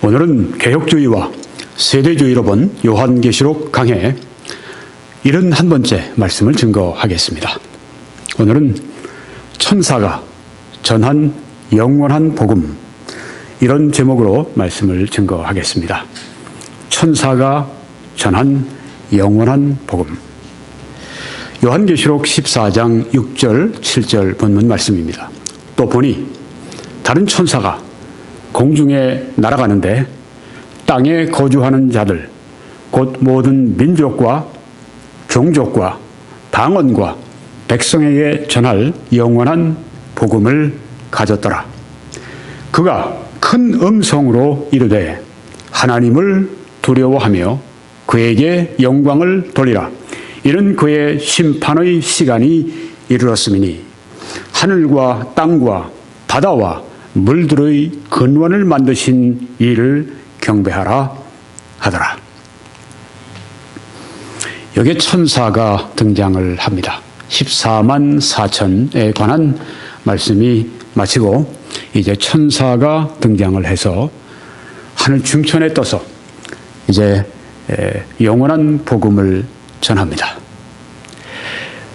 오늘은 개혁주의와 세대주의로 본 요한계시록 강해 71번째 말씀을 증거하겠습니다. 오늘은 천사가 전한 영원한 복음, 이런 제목으로 말씀을 증거하겠습니다. 천사가 전한 영원한 복음. 요한계시록 14장 6절 7절 본문 말씀입니다. 또 보니 다른 천사가 공중에 날아가는데 땅에 거주하는 자들 곧 모든 민족과 종족과 방언과 백성에게 전할 영원한 복음을 가졌더라. 그가 큰 음성으로 이르되 하나님을 두려워하며 그에게 영광을 돌리라. 이는 그의 심판의 시간이 이르렀음이니 하늘과 땅과 바다와 물들의 근원을 만드신 이를 경배하라 하더라. 여기에 천사가 등장을 합니다. 14만 4천에 관한 말씀이 마치고 이제 천사가 등장을 해서 하늘 중천에 떠서 이제 영원한 복음을 전합니다.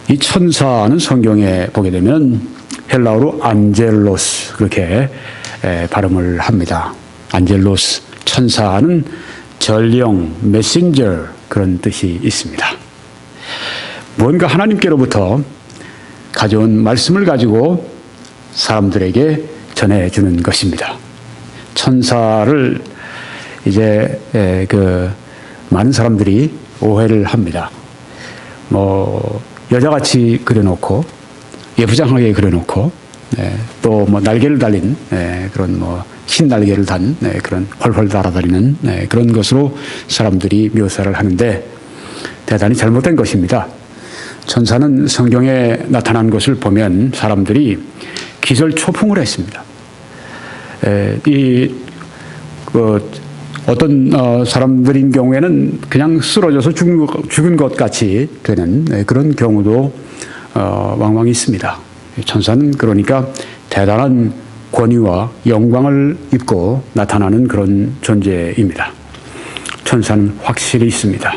이 천사는 성경에 보게 되면 헬라어로 안젤로스, 그렇게 발음을 합니다. 안젤로스, 천사는 전령, 메신저, 그런 뜻이 있습니다. 뭔가 하나님께로부터 가져온 말씀을 가지고 사람들에게 전해주는 것입니다. 천사를 이제 많은 사람들이 오해를 합니다. 여자같이 그려놓고 예쁘장하게 그려놓고 또 날개를 달린 그런 흰 날개를 단 그런 훨훨 날아다니는 그런 것으로 사람들이 묘사를 하는데 대단히 잘못된 것입니다. 천사는 성경에 나타난 것을 보면 사람들이 기절초풍을 했습니다. 어떤 사람들인 경우에는 그냥 쓰러져서 죽은 것 같이 되는 그런 경우도 왕왕 있습니다. 천사는 그러니까 대단한 권위와 영광을 입고 나타나는 그런 존재입니다. 천사는 확실히 있습니다.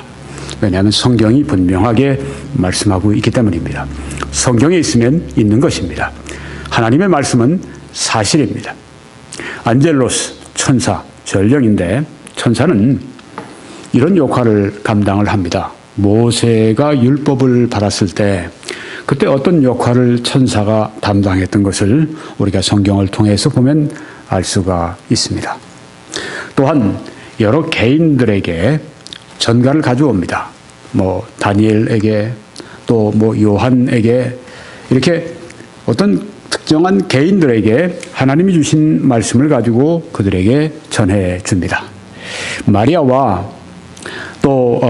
왜냐하면 성경이 분명하게 말씀하고 있기 때문입니다. 성경에 있으면 있는 것입니다. 하나님의 말씀은 사실입니다. 안젤로스, 천사, 전령인데 천사는 이런 역할을 감당을 합니다. 모세가 율법을 받았을 때 그때 어떤 역할을 천사가 담당했던 것을 우리가 성경을 통해서 보면 알 수가 있습니다. 또한 여러 개인들에게 전가를 가져옵니다. 다니엘에게 또 요한에게 이렇게 어떤 특정한 개인들에게 하나님이 주신 말씀을 가지고 그들에게 전해 줍니다. 마리아와 또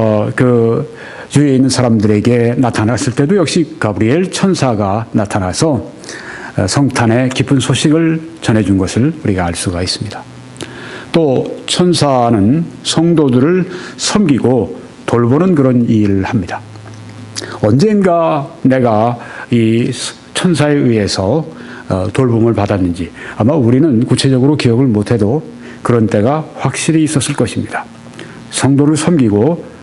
주위에 있는 사람들에게 나타났을 때도 역시 가브리엘 천사가 나타나서 성탄의 기쁜 소식을 전해준 것을 우리가 알 수가 있습니다. 또 천사는 성도들을 섬기고 돌보는 그런 일을 합니다. 언젠가 내가 이 천사에 의해서 돌봄을 받았는지 아마 우리는 구체적으로 기억을 못해도 그런 때가 확실히 있었을 것입니다. 성도를 섬기고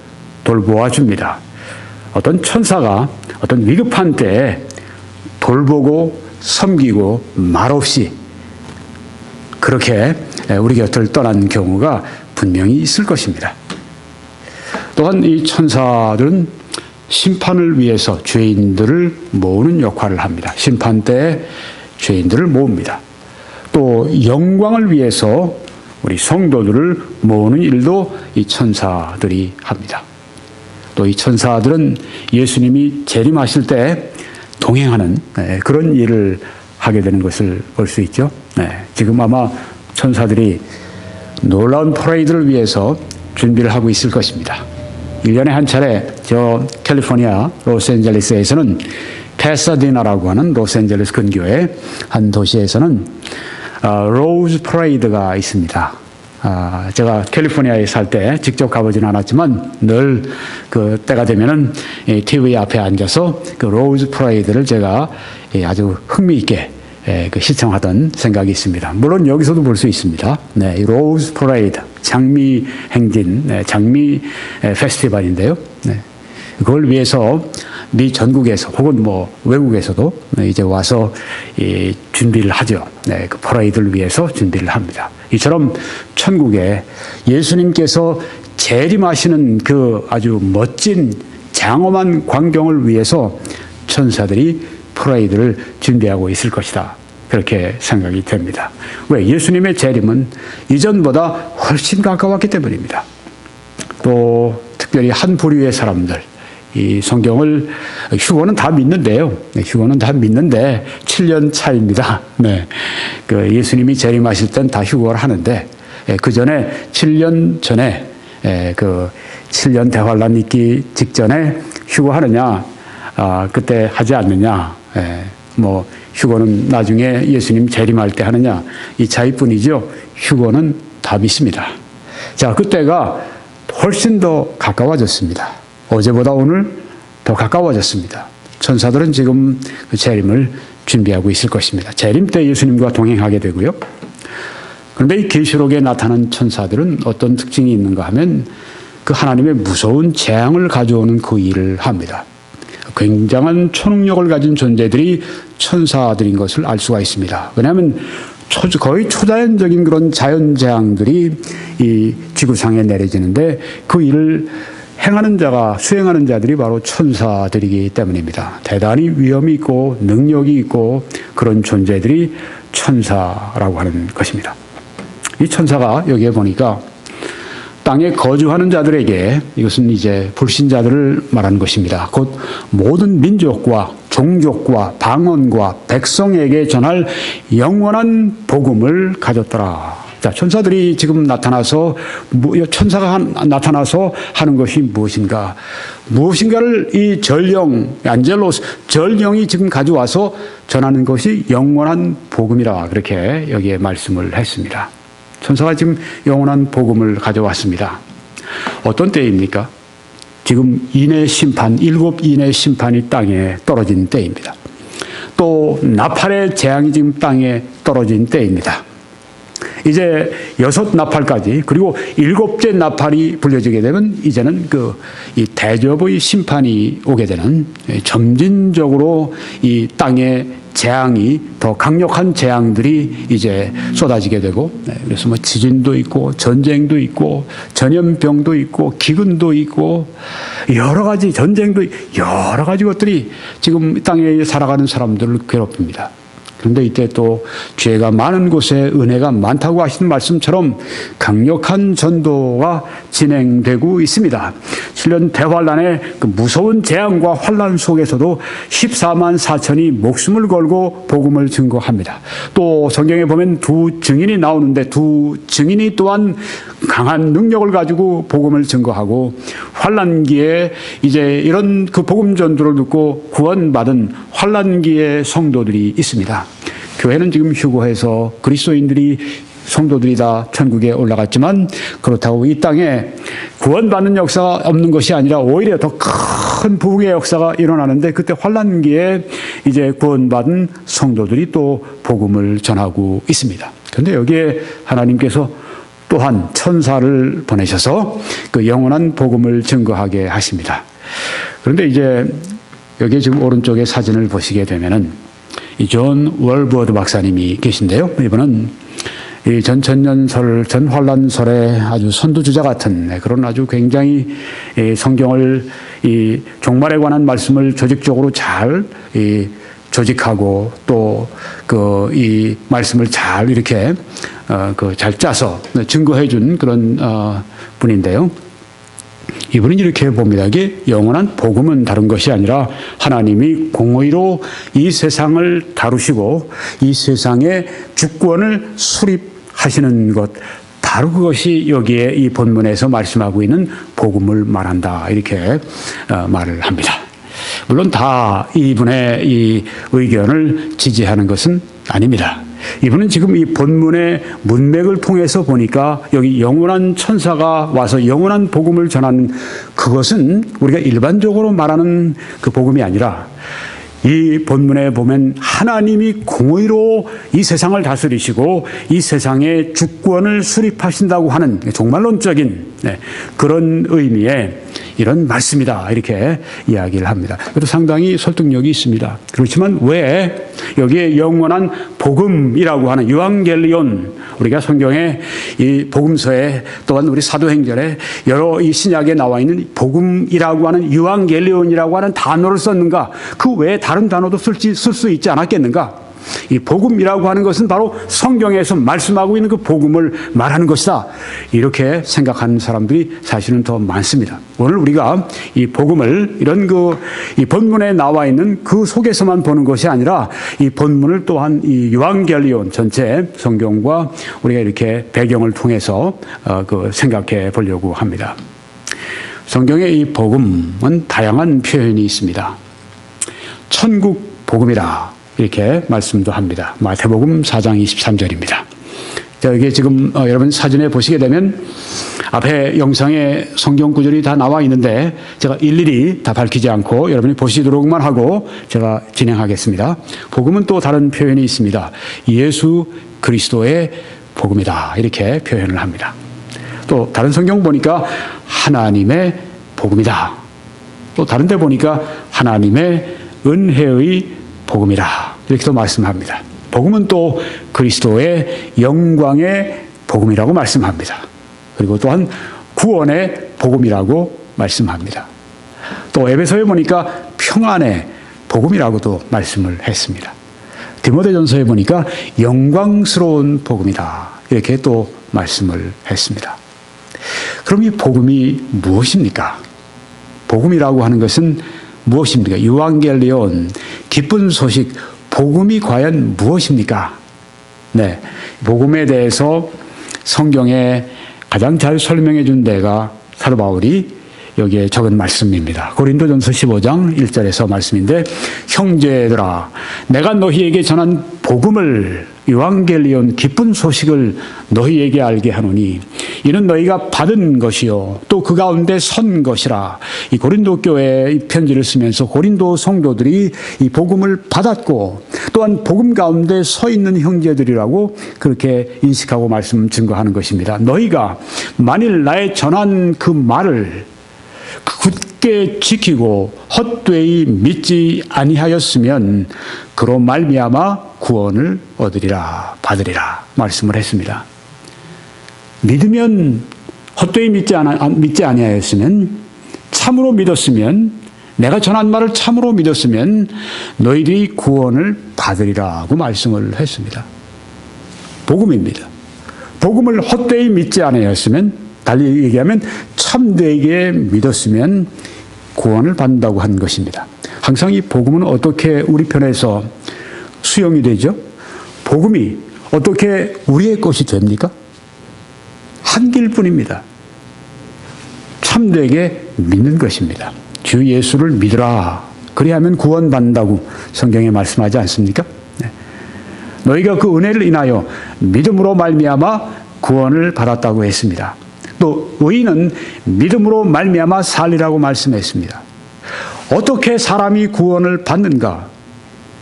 돌보아 줍니다. 어떤 천사가 어떤 위급한 때에 돌보고 섬기고 말없이 그렇게 우리 곁을 떠난 경우가 분명히 있을 것입니다. 또한 이 천사들은 심판을 위해서 죄인들을 모으는 역할을 합니다. 심판 때에 죄인들을 모읍니다. 또 영광을 위해서 우리 성도들을 모으는 일도 이 천사들이 합니다. 또 이 천사들은 예수님이 재림하실 때 동행하는 그런 일을 하게 되는 것을 볼 수 있죠. 지금 아마 천사들이 놀라운 퍼레이드를 위해서 준비를 하고 있을 것입니다. 1년에 한 차례 저 캘리포니아 로스앤젤레스에서는 패사디나라고 하는 로스앤젤레스 근교의 한 도시에서는 로즈 퍼레이드가 있습니다. 제가 캘리포니아에 살 때 직접 가보지는 않았지만 늘 그 때가 되면은 TV 앞에 앉아서 그 로즈 퍼레이드를 제가 아주 흥미있게 그 시청하던 생각이 있습니다. 물론 여기서도 볼 수 있습니다. 네, 이 로즈 퍼레이드, 장미 행진, 네, 장미 페스티벌인데요. 네, 그걸 위해서 미 전국에서 혹은 뭐 외국에서도 이제 와서 이 준비를 하죠. 네, 그 퍼레이드를 위해서 준비를 합니다. 이처럼 천국에 예수님께서 재림하시는 그 아주 멋진 장엄한 광경을 위해서 천사들이 퍼레이드를 준비하고 있을 것이다. 그렇게 생각이 됩니다. 왜? 예수님의 재림은 이전보다 훨씬 가까웠기 때문입니다. 또 특별히 한 부류의 사람들, 이 성경을 휴거는 다 믿는데요. 휴거는 다 믿는데 7년 차입니다. 네, 그 예수님이 재림하실 땐 다 휴거를 하는데 그 전에 7년 전에 그 7년 대환란 있기 직전에 휴거하느냐, 그때 하지 않느냐, 뭐 휴거는 나중에 예수님 재림할 때 하느냐, 이 차이뿐이죠. 휴거는 답이 있습니다. 자, 그때가 훨씬 더 가까워졌습니다. 어제보다 오늘 더 가까워졌습니다. 천사들은 지금 그 재림을 준비하고 있을 것입니다. 재림 때 예수님과 동행하게 되고요. 그런데 이 계시록에 나타난 천사들은 어떤 특징이 있는가 하면 그 하나님의 무서운 재앙을 가져오는 그 일을 합니다. 굉장한 초능력을 가진 존재들이 천사들인 것을 알 수가 있습니다. 왜냐하면 거의 초자연적인 그런 자연재앙들이 이 지구상에 내려지는데 그 일을 행하는 자가, 수행하는 자들이 바로 천사들이기 때문입니다. 대단히 위험이 있고 능력이 있고 그런 존재들이 천사라고 하는 것입니다. 이 천사가 여기에 보니까 땅에 거주하는 자들에게, 이것은 이제 불신자들을 말하는 것입니다. 곧 모든 민족과 종족과 방언과 백성에게 전할 영원한 복음을 가졌더라. 자, 천사들이 지금 나타나서, 천사가 나타나서 하는 것이 무엇인가? 무엇인가를 이 전령, 안젤로스, 전령이 지금 가져와서 전하는 것이 영원한 복음이라. 그렇게 여기에 말씀을 했습니다. 천사가 지금 영원한 복음을 가져왔습니다. 어떤 때입니까? 지금 인의 심판, 7 인의 심판이 땅에 떨어진 때입니다. 또 나팔의 재앙이 지금 땅에 떨어진 때입니다. 이제 6 나팔까지, 그리고 7째 나팔이 불려지게 되면 이제는 이 대접의 심판이 오게 되는, 점진적으로 이 땅에 재앙이, 더 강력한 재앙들이 이제 쏟아지게 되고, 그래서 뭐 지진도 있고 전쟁도 있고 전염병도 있고 기근도 있고 여러 가지, 전쟁도, 여러 가지 것들이 지금 땅에 살아가는 사람들을 괴롭힙니다. 그런데 이때 또 죄가 많은 곳에 은혜가 많다고 하시는 말씀처럼 강력한 전도가 진행되고 있습니다. 7년 대환란의 그 무서운 재앙과 환란 속에서도 14만 4천이 목숨을 걸고 복음을 증거합니다. 또 성경에 보면 2 증인이 나오는데 2 증인이 또한 강한 능력을 가지고 복음을 증거하고, 환란기에 이제 이런 그 복음 전도를 듣고 구원받은 환란기의 성도들이 있습니다. 교회는 지금 휴거해서 그리스도인들이, 성도들이 다 천국에 올라갔지만, 그렇다고 이 땅에 구원받는 역사가 없는 것이 아니라 오히려 더 큰 부흥의 역사가 일어나는데, 그때 환란기에 이제 구원받은 성도들이 또 복음을 전하고 있습니다. 그런데 여기에 하나님께서 또한 천사를 보내셔서 그 영원한 복음을 증거하게 하십니다. 그런데 이제 여기 지금 오른쪽에 사진을 보시게 되면은 이 존 월버드 박사님이 계신데요. 이분은 이 전천년설, 전환란설의 아주 선두주자 같은 그런 아주 굉장히 성경을, 이 종말에 관한 말씀을 조직적으로 잘 조직하고 또 이 말씀을 잘 이렇게 잘 짜서 증거해 준 그런 분인데요. 이분은 이렇게 봅니다. 이게 영원한 복음은 다른 것이 아니라 하나님이 공의로 이 세상을 다루시고 이 세상의 주권을 수립하시는 것, 바로 그것이 여기에 이 본문에서 말씀하고 있는 복음을 말한다. 이렇게 말을 합니다. 물론 다 이분의 이 의견을 지지하는 것은 아닙니다. 이분은 지금 이 본문의 문맥을 통해서 보니까 여기 영원한 천사가 와서 영원한 복음을 전하는 그것은 우리가 일반적으로 말하는 그 복음이 아니라 이 본문에 보면 하나님이 공의로 이 세상을 다스리시고 이 세상의 주권을 수립하신다고 하는 종말론적인 그런 의미의 이런 말씀이다, 이렇게 이야기를 합니다. 그래도 상당히 설득력이 있습니다. 그렇지만 왜 여기에 영원한 복음이라고 하는 유앙겔리온, 우리가 성경에 이 복음서에 또한 우리 사도행전에 여러 이 신약에 나와 있는 복음이라고 하는 유앙겔리온이라고 하는 단어를 썼는가? 그 외에 다른 단어도 쓸 수 있지 않았겠는가? 이 복음이라고 하는 것은 바로 성경에서 말씀하고 있는 그 복음을 말하는 것이다, 이렇게 생각하는 사람들이 사실은 더 많습니다. 오늘 우리가 이 복음을 이런 이 본문에 나와 있는 그 속에서만 보는 것이 아니라 이 본문을 또한 이 유앙겔리온 전체 성경과 우리가 이렇게 배경을 통해서 생각해 보려고 합니다. 성경의 이 복음은 다양한 표현이 있습니다. 천국 복음이라 이렇게 말씀도 합니다. 마태복음 4장 23절입니다. 여기 지금 여러분 사진에 보시게 되면 앞에 영상에 성경 구절이 다 나와 있는데 제가 일일이 다 밝히지 않고 여러분이 보시도록만 하고 제가 진행하겠습니다. 복음은 또 다른 표현이 있습니다. 예수 그리스도의 복음이다, 이렇게 표현을 합니다. 또 다른 성경 보니까 하나님의 복음이다. 또 다른 데 보니까 하나님의 은혜의 복음이라, 이렇게도 말씀합니다. 복음은 또 그리스도의 영광의 복음이라고 말씀합니다. 그리고 또한 구원의 복음이라고 말씀합니다. 또 에베소에 보니까 평안의 복음이라고도 말씀을 했습니다. 디모데전서에 보니까 영광스러운 복음이다, 이렇게 또 말씀을 했습니다. 그럼 이 복음이 무엇입니까? 복음이라고 하는 것은 무엇입니까? 유앙겔리온, 기쁜 소식, 복음이 과연 무엇입니까? 네, 복음에 대해서 성경에 가장 잘 설명해 준 데가 사도 바울이 여기에 적은 말씀입니다. 고린도전서 15장 1절에서 말씀인데, 형제들아, 내가 너희에게 전한 복음을, 유앙겔리온, 기쁜 소식을 너희에게 알게 하노니 이는 너희가 받은 것이요 또 그 가운데 선 것이라. 이 고린도 교회에 편지를 쓰면서 고린도 성도들이 이 복음을 받았고 또한 복음 가운데 서 있는 형제들이라고 그렇게 인식하고 말씀 증거하는 것입니다. 너희가 만일 나의 전한 그 말을 굳게 지키고 헛되이 믿지 아니하였으면 그로 말미암아 구원을 얻으리라, 받으리라 말씀을 했습니다. 믿으면, 헛되이 믿지 아니하였으면, 참으로 믿었으면, 내가 전한 말을 참으로 믿었으면 너희들이 구원을 받으리라고 말씀을 했습니다. 복음입니다. 복음을 헛되이 믿지 아니하였으면, 달리 얘기하면 참되게 믿었으면 구원을 받는다고 한 것입니다. 항상 이 복음은 어떻게 우리 편에서 수용이 되죠? 복음이 어떻게 우리의 것이 됩니까? 한 길뿐입니다. 참되게 믿는 것입니다. 주 예수를 믿으라. 그리하면 구원받는다고 성경에 말씀하지 않습니까? 네. 너희가 그 은혜를 인하여 믿음으로 말미암아 구원을 받았다고 했습니다. 또 의인은 믿음으로 말미암아 살리라고 말씀했습니다. 어떻게 사람이 구원을 받는가?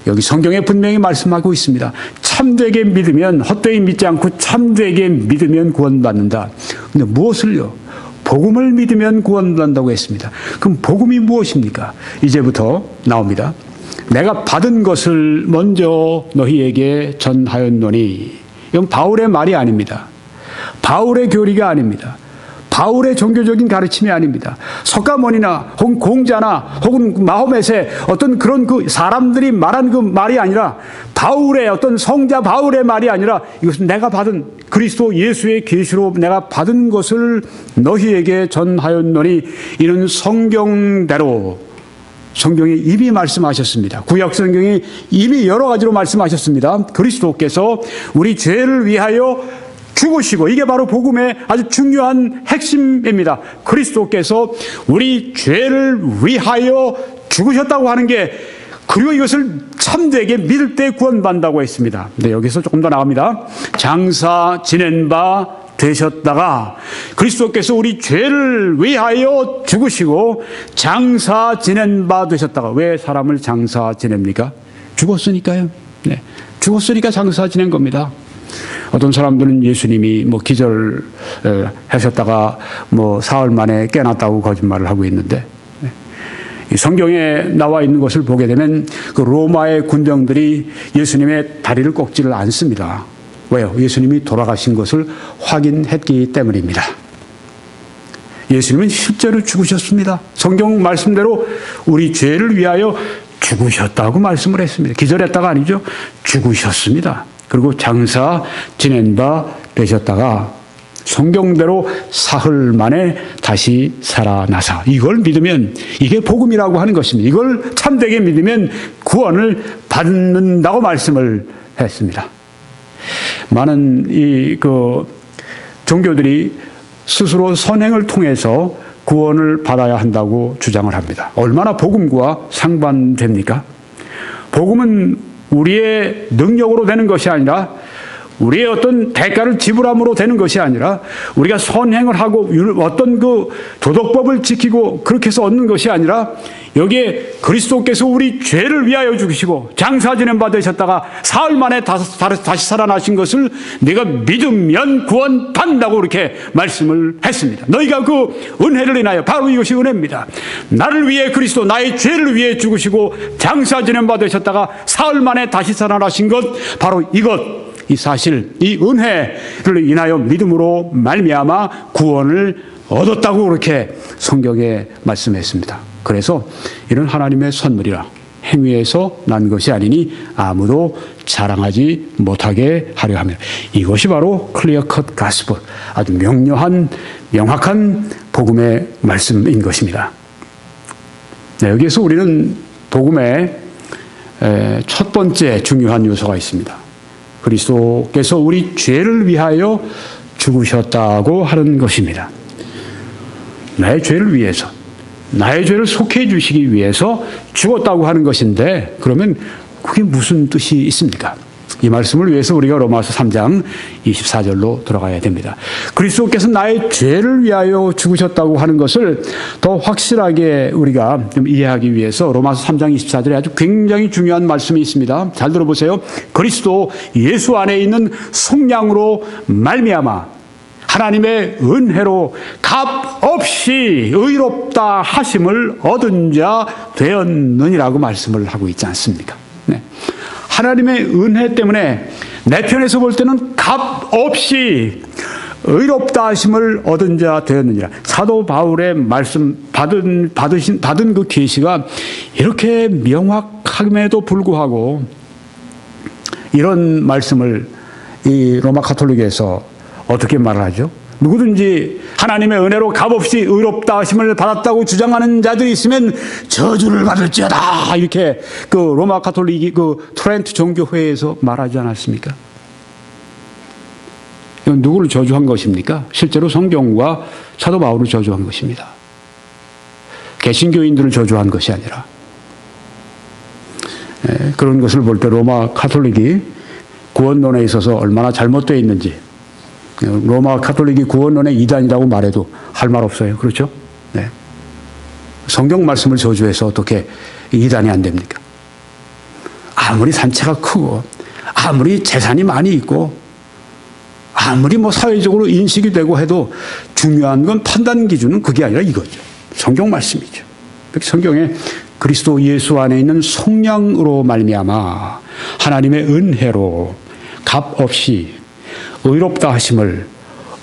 여기 성경에 분명히 말씀하고 있습니다. 참되게 믿으면, 헛되이 믿지 않고 참되게 믿으면 구원받는다. 근데 무엇을요? 복음을 믿으면 구원받는다고 했습니다. 그럼 복음이 무엇입니까? 이제부터 나옵니다. 내가 받은 것을 먼저 너희에게 전하였노니. 이건 바울의 말이 아닙니다. 바울의 교리가 아닙니다. 바울의 종교적인 가르침이 아닙니다. 석가모니나 혹은 공자나 혹은 마호멧의 어떤 그런 그 사람들이 말한 그 말이 아니라, 바울의 어떤 성자 바울의 말이 아니라, 이것은 내가 받은 그리스도 예수의 계시로 내가 받은 것을 너희에게 전하였노니 이는 성경대로, 성경에 이미 말씀하셨습니다. 구약 성경이 이미 여러 가지로 말씀하셨습니다. 그리스도께서 우리 죄를 위하여 죽으시고, 이게 바로 복음의 아주 중요한 핵심입니다. 그리스도께서 우리 죄를 위하여 죽으셨다고 하는 게, 그리고 이것을 참되게 믿을 때 구원받는다고 했습니다. 네, 여기서 조금 더 나갑니다. 장사 지낸 바 되셨다가 그리스도께서 우리 죄를 위하여 죽으시고 장사 지낸 바 되셨다가. 왜 사람을 장사 지냅니까? 죽었으니까요. 네. 죽었으니까 장사 지낸 겁니다. 어떤 사람들은 예수님이 기절하셨다가 사흘 만에 깨났다고 거짓말을 하고 있는데, 이 성경에 나와 있는 것을 보게 되면 그 로마의 군병들이 예수님의 다리를 꺾지를 않습니다. 왜요? 예수님이 돌아가신 것을 확인했기 때문입니다. 예수님은 실제로 죽으셨습니다. 성경 말씀대로 우리 죄를 위하여 죽으셨다고 말씀을 했습니다. 기절했다가 아니죠. 죽으셨습니다. 그리고 장사 지낸 바 되셨다가 성경대로 사흘 만에 다시 살아나사. 이걸 믿으면 이게 복음이라고 하는 것입니다. 이걸 참되게 믿으면 구원을 받는다고 말씀을 했습니다. 많은 종교들이 스스로 선행을 통해서 구원을 받아야 한다고 주장을 합니다. 얼마나 복음과 상반됩니까? 복음은 우리의 능력으로 되는 것이 아니라, 우리의 어떤 대가를 지불함으로 되는 것이 아니라, 우리가 선행을 하고 어떤 그 도덕법을 지키고 그렇게 해서 얻는 것이 아니라, 여기에 그리스도께서 우리 죄를 위하여 죽으시고 장사 지낸 바 되셨다가 사흘 만에 다시 살아나신 것을 네가 믿으면 구원받는다고 그렇게 말씀을 했습니다. 너희가 그 은혜를 인하여, 바로 이것이 은혜입니다. 나를 위해 그리스도, 나의 죄를 위해 죽으시고 장사 지낸 바 되셨다가 사흘 만에 다시 살아나신 것, 바로 이 사실, 이 은혜를 인하여 믿음으로 말미암아 구원을 얻었다고 그렇게 성경에 말씀했습니다. 그래서 이런 하나님의 선물이라 행위에서 난 것이 아니니 아무도 자랑하지 못하게 하려 합니다. 이것이 바로 클리어 컷 가스펠, 아주 명확한 복음의 말씀인 것입니다. 네, 여기에서 우리는 복음의 첫 번째 중요한 요소가 있습니다. 그리스도께서 우리 죄를 위하여 죽으셨다고 하는 것입니다. 나의 죄를 위해서, 나의 죄를 속해 주시기 위해서 죽었다고 하는 것인데, 그러면 그게 무슨 뜻이 있습니까? 이 말씀을 위해서 우리가 로마서 3장 24절로 들어가야 됩니다. 그리스도께서 나의 죄를 위하여 죽으셨다고 하는 것을 더 확실하게 우리가 좀 이해하기 위해서 로마서 3장 24절에 아주 굉장히 중요한 말씀이 있습니다. 잘 들어보세요. 그리스도 예수 안에 있는 속량으로 말미암아 하나님의 은혜로 값 없이 의롭다 하심을 얻은 자 되었느니라고 말씀을 하고 있지 않습니까? 네. 하나님의 은혜 때문에 내 편에서 볼 때는 값 없이 의롭다 하심을 얻은 자 되었느니라. 사도 바울의 말씀 받은 그 계시가 이렇게 명확함에도 불구하고 이런 말씀을 이 로마 카톨릭에서 어떻게 말을 하죠? 누구든지 하나님의 은혜로 값없이 의롭다 하심을 받았다고 주장하는 자들이 있으면 저주를 받을지어다, 이렇게 그 로마 카톨릭이 그 트렌트 종교회에서 말하지 않았습니까? 이건 누구를 저주한 것입니까? 실제로 성경과 사도 바울을 저주한 것입니다. 개신교인들을 저주한 것이 아니라. 그런 것을 볼 때 로마 카톨릭이 구원론에 있어서 얼마나 잘못되어 있는지, 로마 카톨릭이 구원론의 이단이라고 말해도 할 말 없어요. 그렇죠? 네. 성경 말씀을 저주해서 어떻게 이단이 안 됩니까? 아무리 산채가 크고, 아무리 재산이 많이 있고, 아무리 사회적으로 인식이 되고 해도 중요한 건 판단 기준은 그게 아니라 이거죠. 성경 말씀이죠. 성경에 그리스도 예수 안에 있는 속량으로 말미암아 하나님의 은혜로 값없이 의롭다 하심을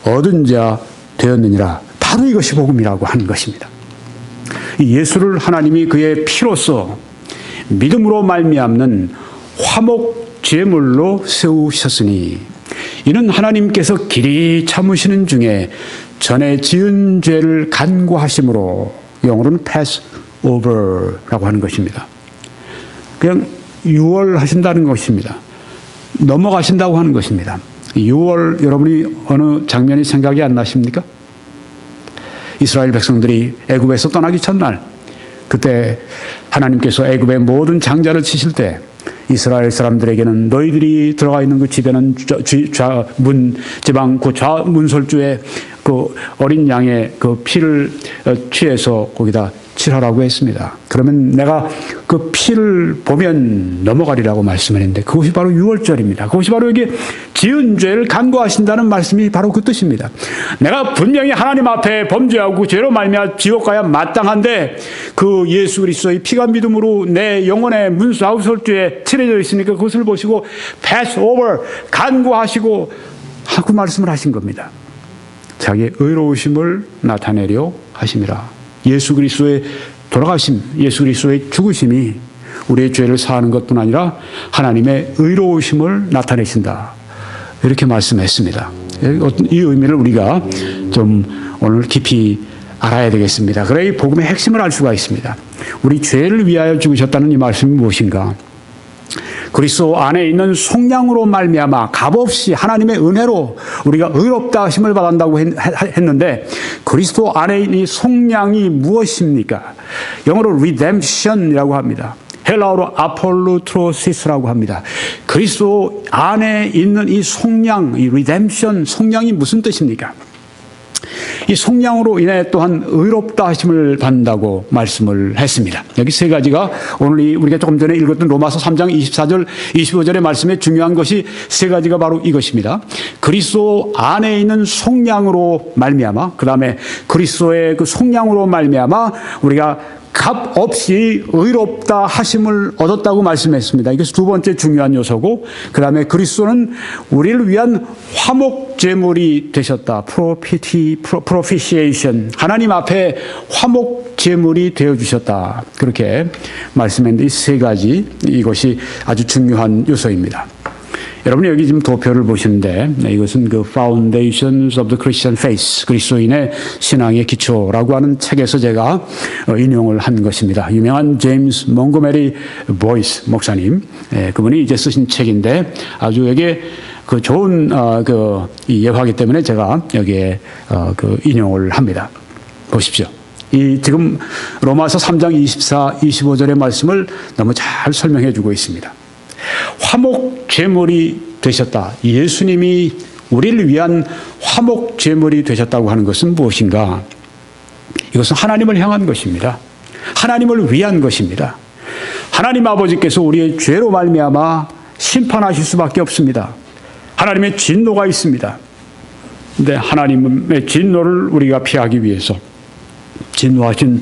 얻은 자 되었느니라. 바로 이것이 복음이라고 하는 것입니다. 예수를 하나님이 그의 피로써 믿음으로 말미암는 화목 제물로 세우셨으니 이는 하나님께서 길이 참으시는 중에 전에 지은 죄를 간구하심으로, 영어로는 pass over라고 하는 것입니다. 그냥 유월하신다는 것입니다. 넘어가신다고 하는 것입니다. 6월, 여러분이 어느 장면이 생각이 안 나십니까? 이스라엘 백성들이 애굽에서 떠나기 첫날, 그때 하나님께서 애굽의 모든 장자를 치실 때 이스라엘 사람들에게는 너희들이 들어가 있는 그 집에는 지방 그 문설주에 그 어린 양의 그 피를 취해서 거기다 칠하라고 했습니다. 그러면 내가 그 피를 보면 넘어가리라고 말씀을 했는데 그것이 바로 유월절입니다. 그것이 바로 여기 지은 죄를 간구하신다는 말씀이 바로 그 뜻입니다. 내가 분명히 하나님 앞에 범죄하고 죄로 말미암아 지옥 가야 마땅한데 그 예수 그리스도의 피가 믿음으로 내 영혼의 문설주에 칠해져 있으니까 그것을 보시고 pass over 간구하시고 하고 말씀을 하신 겁니다. 자기의 의로우심을 나타내려 하심이라. 예수 그리스도의 돌아가심, 예수 그리스도의 죽으심이 우리의 죄를 사하는 것뿐 아니라 하나님의 의로우심을 나타내신다. 이렇게 말씀했습니다. 이 의미를 우리가 좀 오늘 깊이 알아야 되겠습니다. 그래야 이 복음의 핵심을 알 수가 있습니다. 우리 죄를 위하여 죽으셨다는 이 말씀이 무엇인가? 그리스도 안에 있는 속량으로 말미암아 값없이 하나님의 은혜로 우리가 의롭다 하심을 받았다고 했는데 그리스도 안에 있는 이 속량이 무엇입니까? 영어로 redemption이라고 합니다. 헬라어로 아폴루트로시스라고 합니다. 그리스도 안에 있는 이 속량, 이 redemption, 속량이 무슨 뜻입니까? 이 속량으로 인해 또한 의롭다 하심을 받는다고 말씀을 했습니다. 여기 세 가지가 오늘 우리가 조금 전에 읽었던 로마서 3장 24절, 25절의 말씀에 중요한 것이 세 가지가 바로 이것입니다. 그리스도 안에 있는 속량으로 말미암아, 그 다음에 그리스도의 그 속량으로 말미암아 우리가 값 없이 의롭다 하심을 얻었다고 말씀했습니다. 이것이 두 번째 중요한 요소고, 그 다음에 그리스도는 우리를 위한 화목 제물이 되셨다. propitiation. 하나님 앞에 화목 제물이 되어주셨다. 그렇게 말씀했는데 이 세 가지, 이것이 아주 중요한 요소입니다. 여러분이 여기 지금 도표를 보시는데 이것은 그 Foundations of the Christian Faith, 그리스도인의 신앙의 기초라고 하는 책에서 제가 인용을 한 것입니다. 유명한 제임스 몽고메리 보이스 목사님, 그분이 이제 쓰신 책인데 아주 여기에 그 좋은 이 예화이기 때문에 제가 여기에 그 인용을 합니다. 보십시오. 이 지금 로마서 3장 24, 25절의 말씀을 너무 잘 설명해 주고 있습니다. 화목 제물이 되셨다. 예수님이 우리를 위한 화목 제물이 되셨다고 하는 것은 무엇인가? 이것은 하나님을 향한 것입니다. 하나님을 위한 것입니다. 하나님 아버지께서 우리의 죄로 말미암아 심판하실 수밖에 없습니다. 하나님의 진노가 있습니다. 그런데 하나님의 진노를 우리가 피하기 위해서 진노하신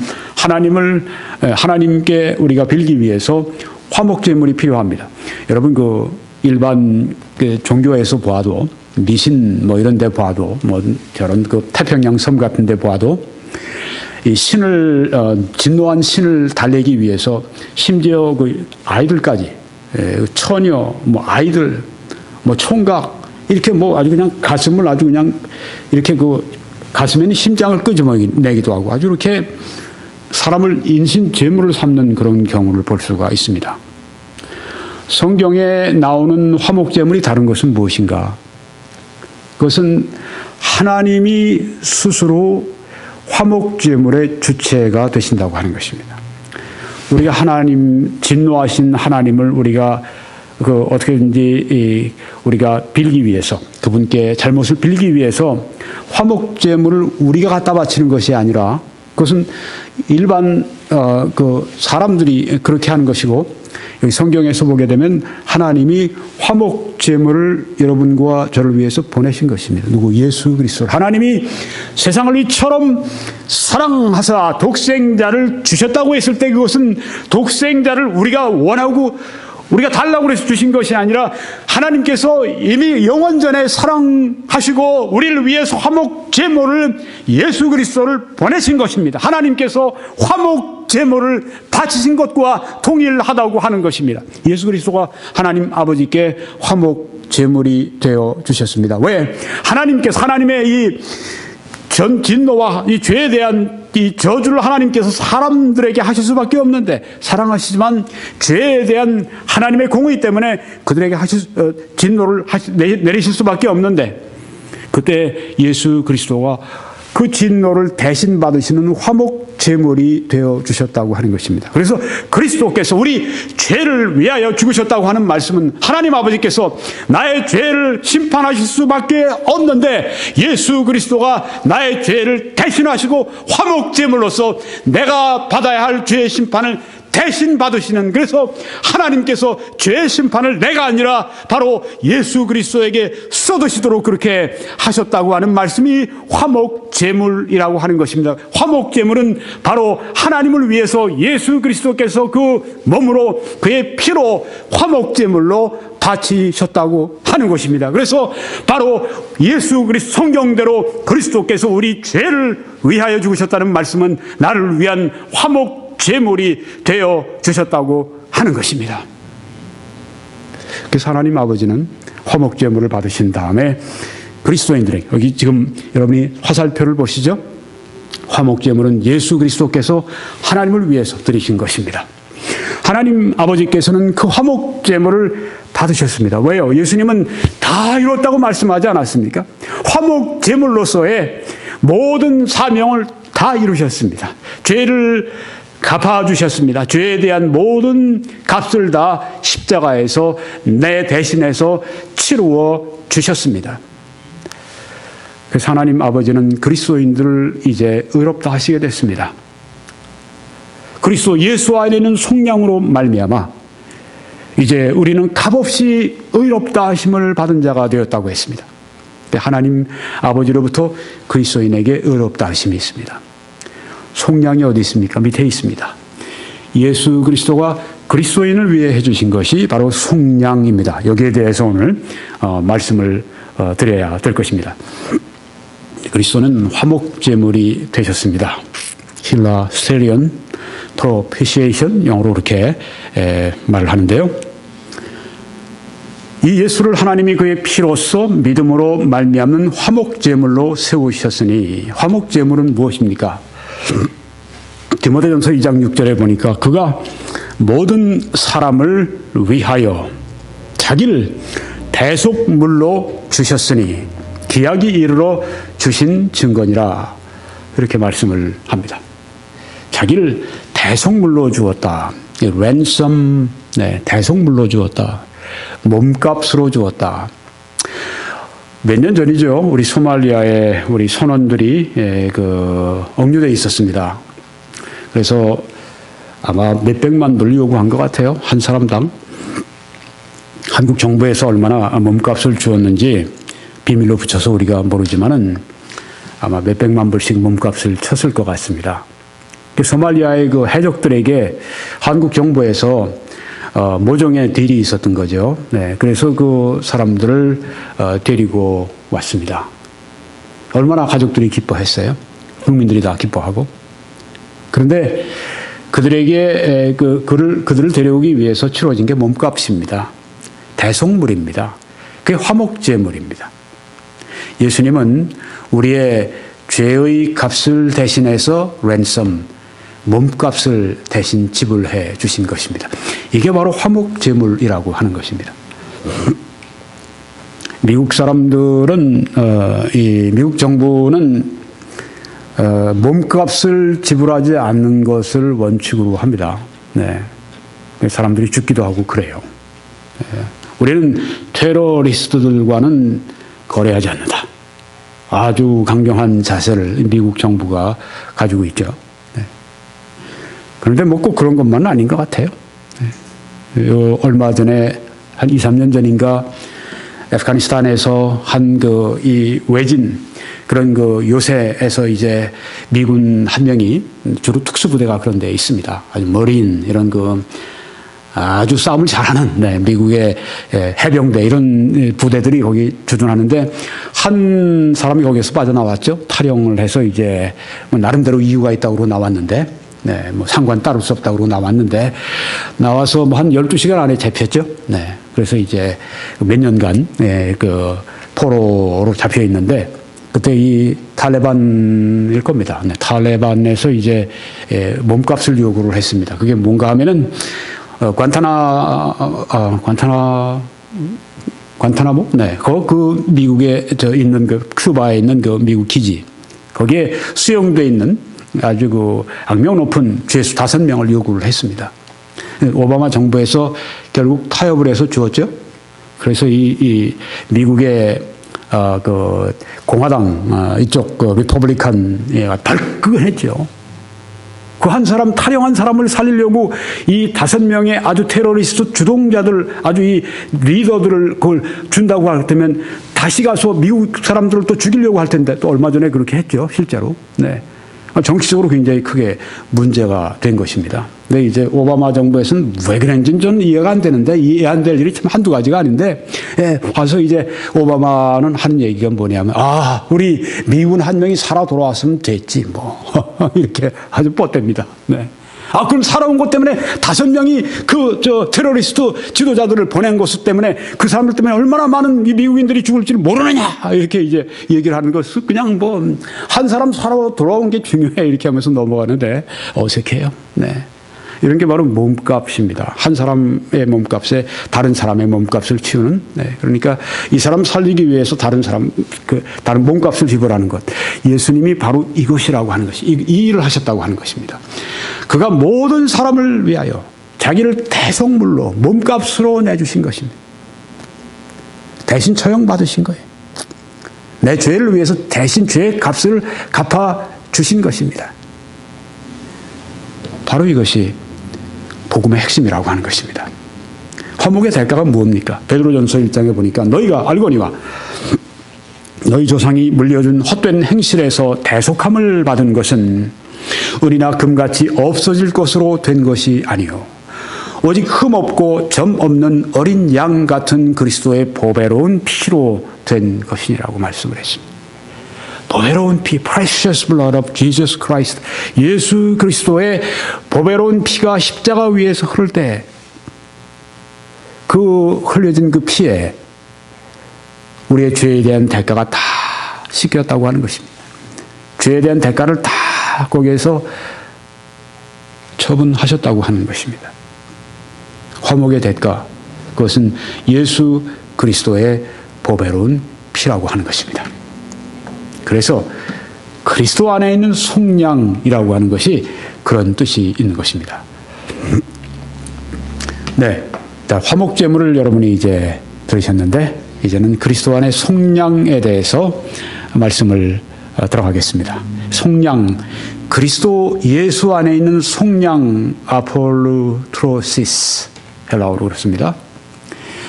하나님께 우리가 빌기 위해서 화목 제물이 필요합니다. 여러분 그 일반 그 종교에서 보아도 미신 뭐 이런 데 보아도 뭐 저런 그 태평양 섬 같은 데 보아도 이 신을 진노한 신을 달래기 위해서 심지어 그 아이들까지 처녀 뭐 아이들 뭐 총각 이렇게 뭐 아주 그냥 가슴을 아주 그냥 이렇게 그 가슴에는 심장을 끄집어내기도 하고 아주 이렇게 사람을 인신 제물을 삼는 그런 경우를 볼 수가 있습니다. 성경에 나오는 화목 제물이 다른 것은 무엇인가? 그것은 하나님이 스스로 화목 제물의 주체가 되신다고 하는 것입니다. 우리가 진노하신 하나님을 우리가 어떻게든지 우리가 빌기 위해서 그분께 잘못을 빌기 위해서 화목 제물을 우리가 갖다 바치는 것이 아니라 그것은 일반 그 사람들이 그렇게 하는 것이고 여기 성경에서 보게 되면 하나님이 화목 제물을 여러분과 저를 위해서 보내신 것입니다. 누구? 예수 그리스도. 하나님이 세상을 이처럼 사랑하사 독생자를 주셨다고 했을 때 그것은 독생자를 우리가 원하고 우리가 달라고 해서 주신 것이 아니라 하나님께서 이미 영원전에 사랑하시고 우리를 위해서 화목 제물을 예수 그리스도를 보내신 것입니다. 하나님께서 화목 제물을 바치신 것과 동일하다고 하는 것입니다. 예수 그리스도가 하나님 아버지께 화목 제물이 되어 주셨습니다. 왜? 하나님께서 하나님의 이 진노와 이 죄에 대한 이 저주를 하나님께서 사람들에게 하실 수밖에 없는데 사랑하시지만 죄에 대한 하나님의 공의 때문에 그들에게 진노를 내리실 수밖에 없는데 그때 예수 그리스도가 그 진노를 대신 받으시는 화목 제물이 되어 주셨다고 하는 것입니다. 그래서 그리스도께서 우리 죄를 위하여 죽으셨다고 하는 말씀은 하나님 아버지께서 나의 죄를 심판하실 수밖에 없는데 예수 그리스도가 나의 죄를 대신하시고 화목 제물로서 내가 받아야 할 죄의 심판을 대신 받으시는, 그래서 하나님께서 죄의 심판을 내가 아니라 바로 예수 그리스도에게 쏟으시도록 그렇게 하셨다고 하는 말씀이 화목 제물이라고 하는 것입니다. 화목 제물은 바로 하나님을 위해서 예수 그리스도께서 그 몸으로 그의 피로 화목 제물로 바치셨다고 하는 것입니다. 그래서 바로 예수 그리스도 성경대로 그리스도께서 우리 죄를 위하여 죽으셨다는 말씀은 나를 위한 화목 제물이 되어 주셨다고 하는 것입니다. 그래서 하나님 아버지는 화목 제물을 받으신 다음에 그리스도인들에게, 여기 지금 여러분이 화살표를 보시죠? 화목 제물은 예수 그리스도께서 하나님을 위해서 드리신 것입니다. 하나님 아버지께서는 그 화목 제물을 받으셨습니다. 왜요? 예수님은 다 이뤘다고 말씀하지 않았습니까? 화목 제물로서의 모든 사명을 다 이루셨습니다. 죄를 갚아주셨습니다. 죄에 대한 모든 값을 다 십자가에서 내 대신해서 치루어 주셨습니다. 그래서 하나님 아버지는 그리스도인들을 이제 의롭다 하시게 됐습니다. 그리스도 예수 안에 있는 속량으로 말미암아 이제 우리는 값없이 의롭다 하심을 받은 자가 되었다고 했습니다. 하나님 아버지로부터 그리스도인에게 의롭다 하심이 있습니다. 속량이 어디 있습니까? 밑에 있습니다. 예수 그리스도가 그리스도인을 위해 해주신 것이 바로 속량입니다. 여기에 대해서 오늘 말씀을 드려야 될 것입니다. 그리스도는 화목 제물이 되셨습니다. 힐라스테리언 프로피시에이션, 영어로 그렇게 말을 하는데요. 이 예수를 하나님이 그의 피로써 믿음으로 말미암는 화목 제물로 세우셨으니, 화목 제물은 무엇입니까? 디모데전서 2장 6절에 보니까 그가 모든 사람을 위하여 자기를 대속물로 주셨으니 기약이 이르러 주신 증거니라, 이렇게 말씀을 합니다. 자기를 대속물로 주었다. 랜섬, 대속물로 주었다. 몸값으로 주었다. 몇 년 전이죠. 우리 소말리아에 우리 선원들이 억류되어 있었습니다. 그래서 아마 몇백만 불 요구한 것 같아요. 한 사람당. 한국 정부에서 얼마나 몸값을 주었는지 비밀로 붙여서 우리가 모르지만은 아마 몇백만 불씩 몸값을 쳤을 것 같습니다. 소말리아의 그 해적들에게 한국 정부에서 모종의 딜이 있었던 거죠. 네, 그래서 그 사람들을 데리고 왔습니다. 얼마나 가족들이 기뻐했어요. 국민들이 다 기뻐하고. 그런데 그들에게 그들을 데려오기 위해서 치러진 게 몸값입니다. 대속물입니다. 그게 화목제물입니다. 예수님은 우리의 죄의 값을 대신해서 랜섬, 몸값을 대신 지불해 주신 것입니다. 이게 바로 화목제물이라고 하는 것입니다. 미국 사람들은 이 미국 정부는 몸값을 지불하지 않는 것을 원칙으로 합니다. 네, 사람들이 죽기도 하고 그래요. 우리는 테러리스트들과는 거래하지 않는다. 아주 강경한 자세를 미국 정부가 가지고 있죠. 그런데 뭐 꼭 그런 것만은 아닌 것 같아요. 얼마 전에 한 2, 3년 전인가 아프가니스탄에서 한 이 외진 그런 요새에서 이제 미군 한 명이 주로 특수부대가 그런 데 있습니다. 아주 머린 이런 아주 싸움을 잘하는 미국의 해병대 이런 부대들이 거기 주둔하는데 한 사람이 거기서 빠져나왔죠. 탈영을 해서 이제 뭐 나름대로 이유가 있다고 나왔는데 뭐 상관 따를 수 없다고 나왔는데 나와서 뭐 한 12시간 안에 잡혔죠. 그래서 이제 몇 년간 포로로 잡혀 있는데 그때 이 탈레반일 겁니다. 탈레반에서 이제 몸값을 요구를 했습니다. 그게 뭔가 하면은 관타나모? 그 미국에 있는 큐바에 있는 미국 기지. 거기에 수용되어 있는 아주 그 악명 높은 죄수 5명을 요구를 했습니다. 오바마 정부에서 결국 타협을 해서 주었죠. 그래서 이 미국의 그 공화당 이쪽 그 리퍼블리칸 발끈했죠. 그 한 사람, 탈영한 사람을 살리려고 이 5명의 아주 테러리스트 주동자들, 아주 이 리더들을 그걸 준다고 할 때면 다시 가서 미국 사람들을 또 죽이려고 할 텐데 또 얼마 전에 그렇게 했죠, 실제로. 네. 정치적으로 굉장히 크게 문제가 된 것입니다. 근데 이제 오바마 정부에서는 왜 그랬는지는 저는 이해가 안 되는데, 이해 안 될 일이 참 한두 가지가 아닌데, 와서 이제 오바마는 하는 얘기가 뭐냐면, 우리 미군 한 명이 살아 돌아왔으면 됐지, 뭐. 이렇게 아주 뻗댑니다. 네. 그럼 살아온 것 때문에 5명이 테러리스트 지도자들을 보낸 것 때문에 그 사람들 때문에 얼마나 많은 미국인들이 죽을지를 모르느냐! 이렇게 이제 얘기를 하는 것은 그냥 뭐, 한 사람 살아 돌아온 게 중요해. 이렇게 하면서 넘어가는데 어색해요. 네. 이런 게 바로 몸값입니다. 한 사람의 몸값에 다른 사람의 몸값을 치우는. 네. 그러니까 이 사람 살리기 위해서 다른 몸값을 지불하는 것. 예수님이 바로 이것이라고 하는 것이, 이 일을 하셨다고 하는 것입니다. 그가 모든 사람을 위하여 자기를 대속물로 몸값으로 내주신 것입니다. 대신 처형받으신 거예요. 내 죄를 위해서 대신 죄의 값을 갚아 주신 것입니다. 바로 이것이 복음의 핵심이라고 하는 것입니다. 화목의 대가가 무엇입니까? 베드로전서 1장에 보니까 너희가 알거니와 너희 조상이 물려준 헛된 행실에서 대속함을 받은 것은 은이나 금같이 없어질 것으로 된 것이 아니요 오직 흠없고 점 없는 어린 양 같은 그리스도의 보배로운 피로 된 것이라고 말씀을 했습니다. 보배로운 피, precious blood of Jesus Christ. 예수 그리스도의 보배로운 피가 십자가 위에서 흐를 때 그 흘려진 그 피에 우리의 죄에 대한 대가가 다 씻겼다고 하는 것입니다. 죄에 대한 대가를 다 거기에서 처분하셨다고 하는 것입니다. 화목의 대가, 그것은 예수 그리스도의 보배로운 피라고 하는 것입니다. 그래서 그리스도 안에 있는 속량이라고 하는 것이 그런 뜻이 있는 것입니다. 네. 화목제물을 여러분이 이제 들으셨는데, 이제는 그리스도 안의 속량에 대해서 말씀을 들어가겠습니다. 속량, 그리스도 예수 안에 있는 속량, 아폴루트로시스, 헬라어로 그렇습니다.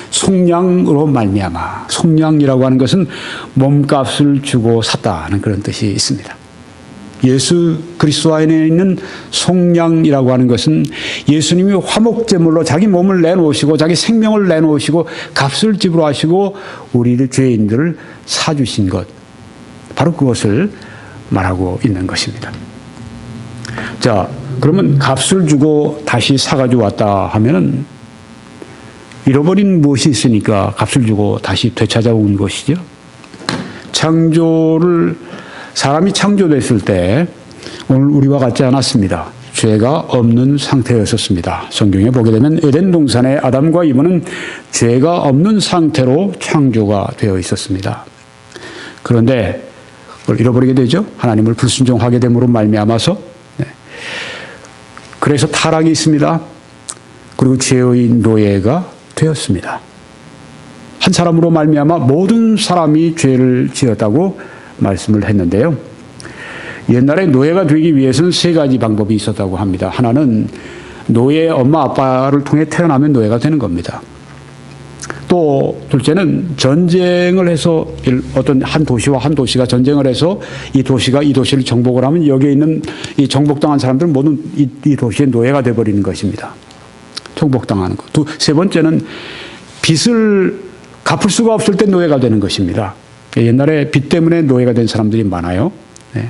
속량으로 말미암아. 속량이라고 하는 것은 몸값을 주고 샀다는 그런 뜻이 있습니다. 예수 그리스도 안에 있는 속량이라고 하는 것은 예수님이 화목제물로 자기 몸을 내놓으시고 자기 생명을 내놓으시고 값을 지불하시고 우리를 죄인들을 사주신 것, 바로 그것을 말하고 있는 것입니다. 자, 그러면 값을 주고 다시 사가지고 왔다 하면은 잃어버린 무엇이 있으니까 값을 주고 다시 되찾아온 것이죠. 사람이 창조됐을 때 오늘 우리와 같지 않았습니다. 죄가 없는 상태였었습니다. 성경에 보게 되면 에덴 동산의 아담과 이브는 죄가 없는 상태로 창조가 되어 있었습니다. 그런데 그걸 잃어버리게 되죠. 하나님을 불순종하게 됨으로 말미암아서. 네. 그래서 타락이 있습니다. 그리고 죄의 노예가 되었습니다. 한 사람으로 말미암아 모든 사람이 죄를 지었다고 말씀을 했는데요. 옛날에 노예가 되기 위해서는 3가지 방법이 있었다고 합니다. 하나는 노예의 엄마 아빠를 통해 태어나면 노예가 되는 겁니다. 또 둘째는 전쟁을 해서 어떤 한 도시와 한 도시가 전쟁을 해서 이 도시가 이 도시를 정복을 하면 여기에 있는 이 정복당한 사람들은 모두 이 도시의 노예가 되어버리는 것입니다. 정복당하는 것. 세 번째는 빚을 갚을 수가 없을 때 노예가 되는 것입니다. 옛날에 빚 때문에 노예가 된 사람들이 많아요. 네.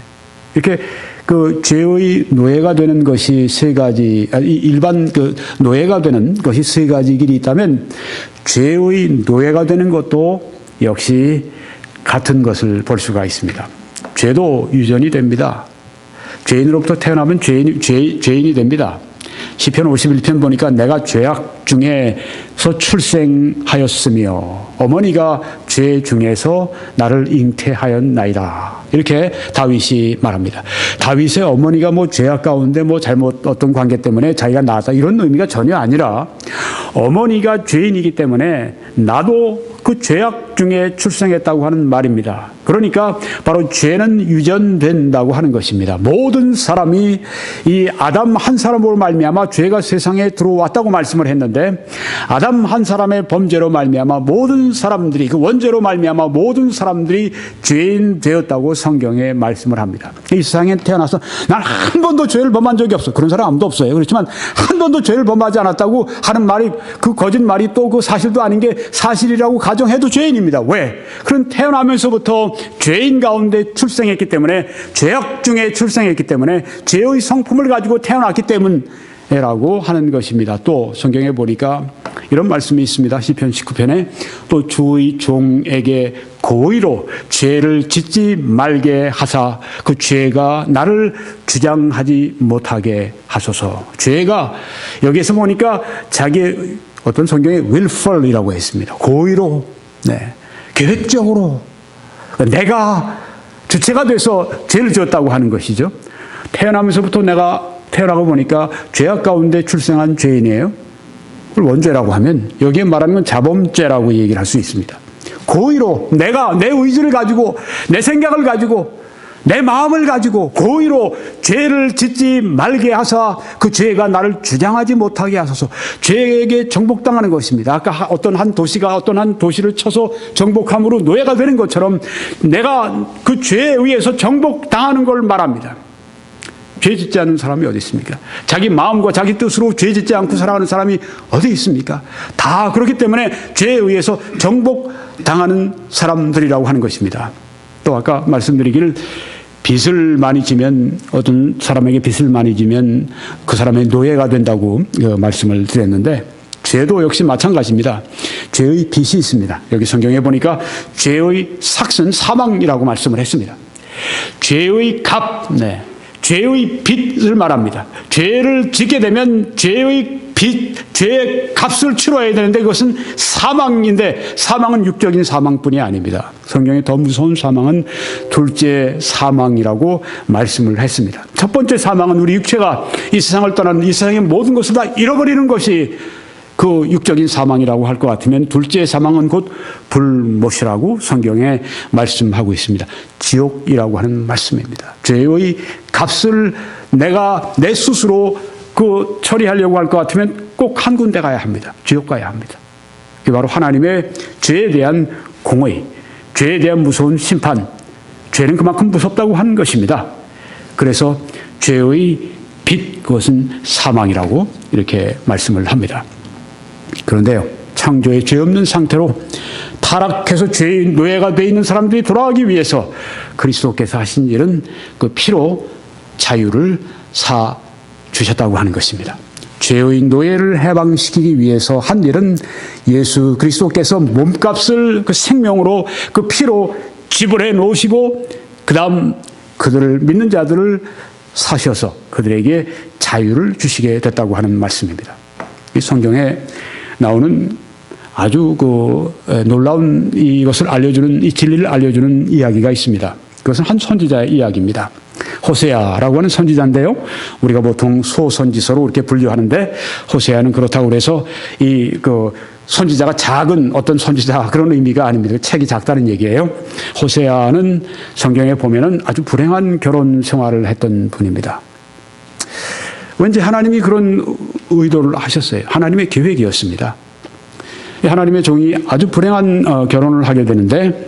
이렇게 그 죄의 노예가 되는 것이 3가지, 일반 그 노예가 되는 것이 3가지 길이 있다면 죄의 노예가 되는 것도 역시 같은 것을 볼 수가 있습니다. 죄도 유전이 됩니다. 죄인으로부터 태어나면 죄인이 됩니다. 시편 51편 보니까 내가 죄악 중에서 출생하였으며 어머니가 죄 중에서 나를 잉태하였나이다. 이렇게 다윗이 말합니다. 다윗의 어머니가 뭐 죄악 가운데 뭐 잘못 어떤 관계 때문에 자기가 낳았다 이런 의미가 전혀 아니라 어머니가 죄인이기 때문에 나도 그 죄악 중에 출생했다고 하는 말입니다. 그러니까 바로 죄는 유전된다고 하는 것입니다. 모든 사람이 이 아담 한 사람으로 말미암아 죄가 세상에 들어왔다고 말씀을 했는데 아담 한 사람의 범죄로 말미암아 모든 사람들이 그 원죄로 말미암아 모든 사람들이 죄인 되었다고 성경에 말씀을 합니다. 이 세상에 태어나서 난 한 번도 죄를 범한 적이 없어. 그런 사람 아무도 없어요. 그렇지만 한 번도 죄를 범하지 않았다고 하는 말이 그 거짓말이 또 그 사실도 아닌 게 사실이라고 가정해도 죄인입니다. 왜? 그런 태어나면서부터 죄인 가운데 출생했기 때문에 죄악 중에 출생했기 때문에 죄의 성품을 가지고 태어났기 때문이라고 하는 것입니다. 또 성경에 보니까 이런 말씀이 있습니다. 시편 19편에 또 주의 종에게 고의로 죄를 짓지 말게 하사 그 죄가 나를 주장하지 못하게 하소서. 죄가 여기에서 보니까 자기 어떤 성경에 willful이라고 했습니다. 고의로, 네, 계획적으로 내가 주체가 돼서 죄를 지었다고 하는 것이죠. 태어나면서부터 내가 태어나고 보니까 죄악 가운데 출생한 죄인이에요. 그걸 원죄라고 하면 여기에 말하는 건 자범죄라고 얘기를 할 수 있습니다. 고의로 내가 내 의지를 가지고 내 생각을 가지고 내 마음을 가지고 고의로 죄를 짓지 말게 하사 그 죄가 나를 주장하지 못하게 하소서. 죄에게 정복당하는 것입니다. 아까 어떤 한 도시가 어떤 한 도시를 쳐서 정복함으로 노예가 되는 것처럼 내가 그 죄에 의해서 정복당하는 걸 말합니다. 죄 짓지 않는 사람이 어디 있습니까? 자기 마음과 자기 뜻으로 죄 짓지 않고 살아가는 사람이 어디 있습니까? 다 그렇기 때문에 죄에 의해서 정복당하는 사람들이라고 하는 것입니다. 또 아까 말씀드리기를 빚을 많이 지면 어떤 사람에게 빚을 많이 지면 그 사람의 노예가 된다고 말씀을 드렸는데 죄도 역시 마찬가지입니다. 죄의 빚이 있습니다. 여기 성경에 보니까 죄의 삭은 사망이라고 말씀을 했습니다. 죄의 값, 네, 죄의 빚을 말합니다. 죄를 짓게 되면 죄의 빚, 죄의 값을 치러야 되는데 그것은 사망인데 사망은 육적인 사망뿐이 아닙니다. 성경에 더 무서운 사망은 둘째 사망이라고 말씀을 했습니다. 첫 번째 사망은 우리 육체가 이 세상을 떠나는 이 세상의 모든 것을 다 잃어버리는 것이 그 육적인 사망이라고 할 것 같으면 둘째 사망은 곧 불못이라고 성경에 말씀하고 있습니다. 지옥이라고 하는 말씀입니다. 죄의 값을 내가 내 스스로 그 처리하려고 할 것 같으면 꼭 한 군데 가야 합니다. 지옥 가야 합니다. 이게 바로 하나님의 죄에 대한 공의, 죄에 대한 무서운 심판, 죄는 그만큼 무섭다고 하는 것입니다. 그래서 죄의 빚, 그것은 사망이라고 이렇게 말씀을 합니다. 그런데요, 창조의 죄 없는 상태로 타락해서 죄의 노예가 되어 있는 사람들이 돌아가기 위해서 그리스도께서 하신 일은 그 피로 자유를 사 주셨다고 하는 것입니다. 죄의 노예를 해방시키기 위해서 한 일은 예수 그리스도께서 몸값을 그 생명으로 그 피로 지불해 놓으시고 그 다음 그들을 믿는 자들을 사셔서 그들에게 자유를 주시게 됐다고 하는 말씀입니다. 이 성경에 나오는 아주 그 놀라운 이것을 알려주는 이 진리를 알려주는 이야기가 있습니다. 그것은 한 선지자의 이야기입니다. 호세아라고 하는 선지자인데요. 우리가 보통 소선지서로 이렇게 분류하는데 호세아는 그렇다고 그래서 이 그 선지자가 작은 어떤 선지자 그런 의미가 아닙니다. 책이 작다는 얘기예요. 호세아는 성경에 보면은 아주 불행한 결혼 생활을 했던 분입니다. 왠지 하나님이 그런 의도를 하셨어요. 하나님의 계획이었습니다. 하나님의 종이 아주 불행한 결혼을 하게 되는데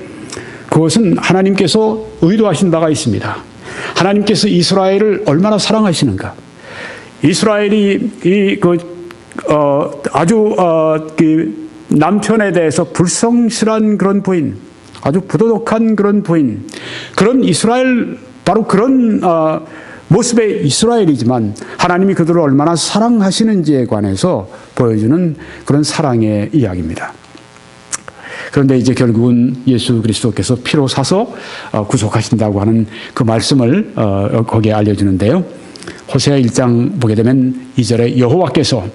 그것은 하나님께서 의도하신 바가 있습니다. 하나님께서 이스라엘을 얼마나 사랑하시는가. 이스라엘이 아주 남편에 대해서 불성실한 그런 부인, 아주 부도덕한 그런 부인, 그런 이스라엘, 바로 그런 모습의 이스라엘이지만 하나님이 그들을 얼마나 사랑하시는지에 관해서 보여주는 그런 사랑의 이야기입니다. 그런데 이제 결국은 예수 그리스도께서 피로 사서 구속하신다고 하는 그 말씀을 거기에 알려주는데요. 호세아 1장 보게 되면 2절에 여호와께서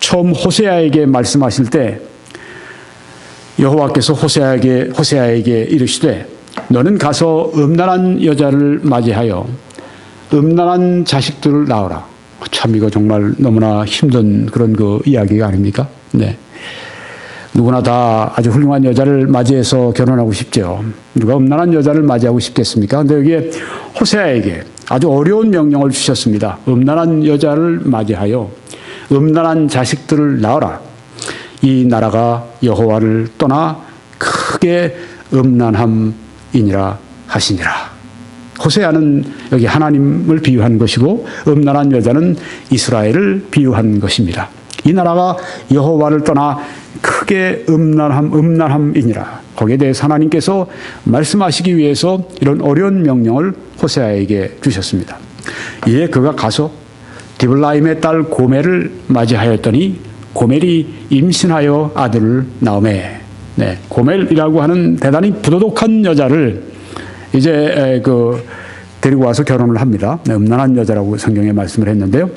처음 호세아에게 말씀하실 때 여호와께서 호세아에게 이르시되 너는 가서 음란한 여자를 맞이하여 음란한 자식들을 낳으라. 참 이거 정말 너무나 힘든 그런 그 이야기가 아닙니까? 네. 누구나 다 아주 훌륭한 여자를 맞이해서 결혼하고 싶죠. 누가 음란한 여자를 맞이하고 싶겠습니까? 근데 여기에 호세아에게 아주 어려운 명령을 주셨습니다. 음란한 여자를 맞이하여 음란한 자식들을 낳으라. 이 나라가 여호와를 떠나 크게 음란함이니라 하시니라. 호세아는 여기 하나님을 비유한 것이고 음란한 여자는 이스라엘을 비유한 것입니다. 이 나라가 여호와를 떠나 크게 음란함이니라. 거기에 대해서 하나님께서 말씀하시기 위해서 이런 어려운 명령을 호세아에게 주셨습니다. 이에 그가 가서 디블라임의 딸 고멜을 맞이하였더니 고멜이 임신하여 아들을 낳으매. 네, 고멜이라고 하는 대단히 부도덕한 여자를 이제 데리고 와서 결혼을 합니다. 네, 음란한 여자라고 성경에 말씀을 했는데요.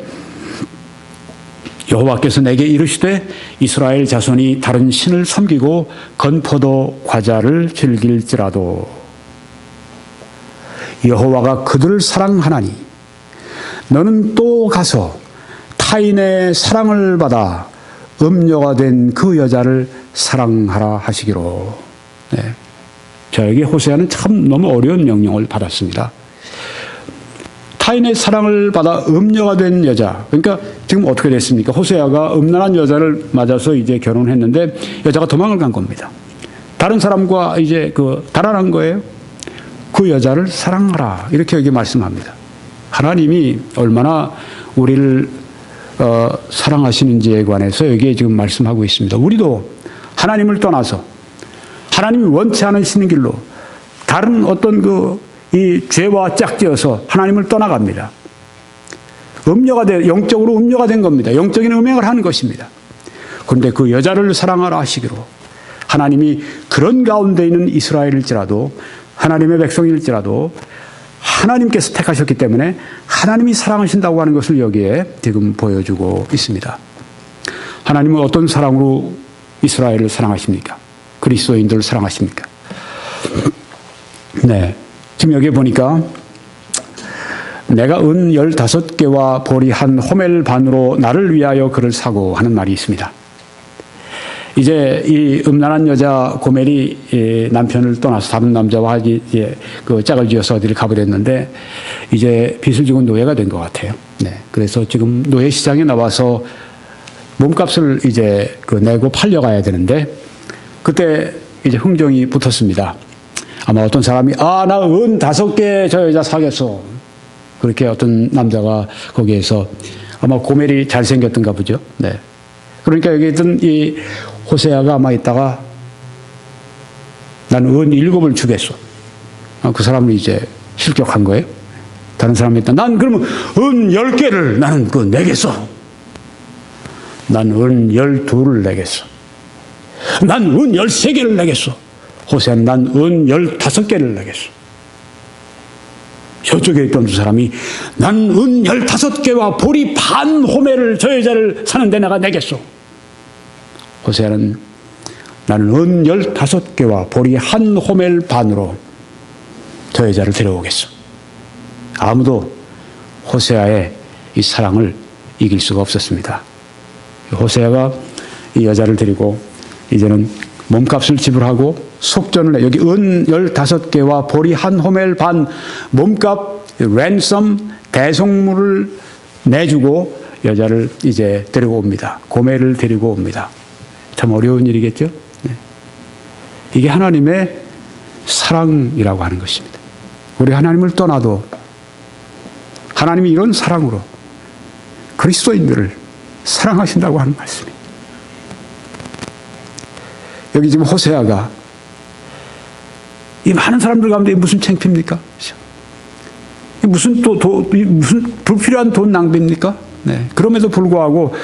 여호와께서 내게 이르시되 이스라엘 자손이 다른 신을 섬기고 건포도 과자를 즐길지라도 여호와가 그들을 사랑하나니 너는 또 가서 타인의 사랑을 받아 음녀가 된 그 여자를 사랑하라 하시기로. 네. 저에게 호세아는 참 너무 어려운 명령을 받았습니다. 타인의 사랑을 받아 음녀가 된 여자. 그러니까 지금 어떻게 됐습니까? 호세아가 음란한 여자를 맞아서 이제 결혼했는데 여자가 도망을 간 겁니다. 다른 사람과 이제 달아난 거예요. 그 여자를 사랑하라. 이렇게 여기 말씀합니다. 하나님이 얼마나 우리를 사랑하시는지에 관해서 여기에 지금 말씀하고 있습니다. 우리도 하나님을 떠나서 하나님이 원치 않으시는 길로 다른 어떤 이 죄와 짝지어서 하나님을 떠나갑니다. 영적으로 음녀가 된 겁니다. 영적인 음행을 하는 것입니다. 그런데 그 여자를 사랑하라 하시기로 하나님이 그런 가운데 있는 이스라엘일지라도 하나님의 백성일지라도 하나님께서 택하셨기 때문에 하나님이 사랑하신다고 하는 것을 여기에 지금 보여주고 있습니다. 하나님은 어떤 사랑으로 이스라엘을 사랑하십니까? 그리스도인들을 사랑하십니까? 네. 지금 여기 보니까 내가 은 15개와 보리 한 호멜 반으로 나를 위하여 그를 사고 하는 말이 있습니다. 이제 이 음란한 여자 고멜이 남편을 떠나서 다른 남자와 이제 짝을 지어서 어디를 가버렸는데 이제 빚을 지고 노예가 된 것 같아요. 네. 그래서 지금 노예 시장에 나와서 몸값을 이제 내고 팔려가야 되는데 그때 이제 흥정이 붙었습니다. 아마 어떤 사람이 나 은 5개 저 여자 사겠어. 그렇게 어떤 남자가 거기에서 아마 고멜이 잘생겼던가 보죠. 네. 그러니까 여기 있던 이 호세아가 아마 있다가 나는 은 7을 주겠어. 그 사람은 이제 실격한 거예요. 다른 사람이 있다. 난 그러면 은 10개를 나는 내겠어. 난 은 12를 내겠어. 난 은 13개를 내겠어. 호세아는 난 은 15개를 내겠어. 저쪽에 있던 두 사람이 난 은 15개와 보리 반 호멜을 저 여자를 사는데 내가 내겠어. 호세아는 나는 은 15개와 보리 한 호멜 반으로 저 여자를 데려오겠어. 아무도 호세아의 이 사랑을 이길 수가 없었습니다. 호세아가 이 여자를 데리고 이제는 몸값을 지불하고 속전을 여기 은 15개와 보리 한 호멜 반 몸값 랜섬 대속물을 내주고 여자를 이제 데리고 옵니다. 고멜을 데리고 옵니다. 참 어려운 일이겠죠? 네. 이게 하나님의 사랑이라고 하는 것입니다. 우리 하나님을 떠나도 하나님이 이런 사랑으로 그리스도인들을 사랑하신다고 하는 말씀입니다. 여기 지금 호세아가 이 많은 사람들 가운데 무슨 창피입니까? 무슨 불필요한 돈 낭비입니까? 네. 그럼에도 불구하고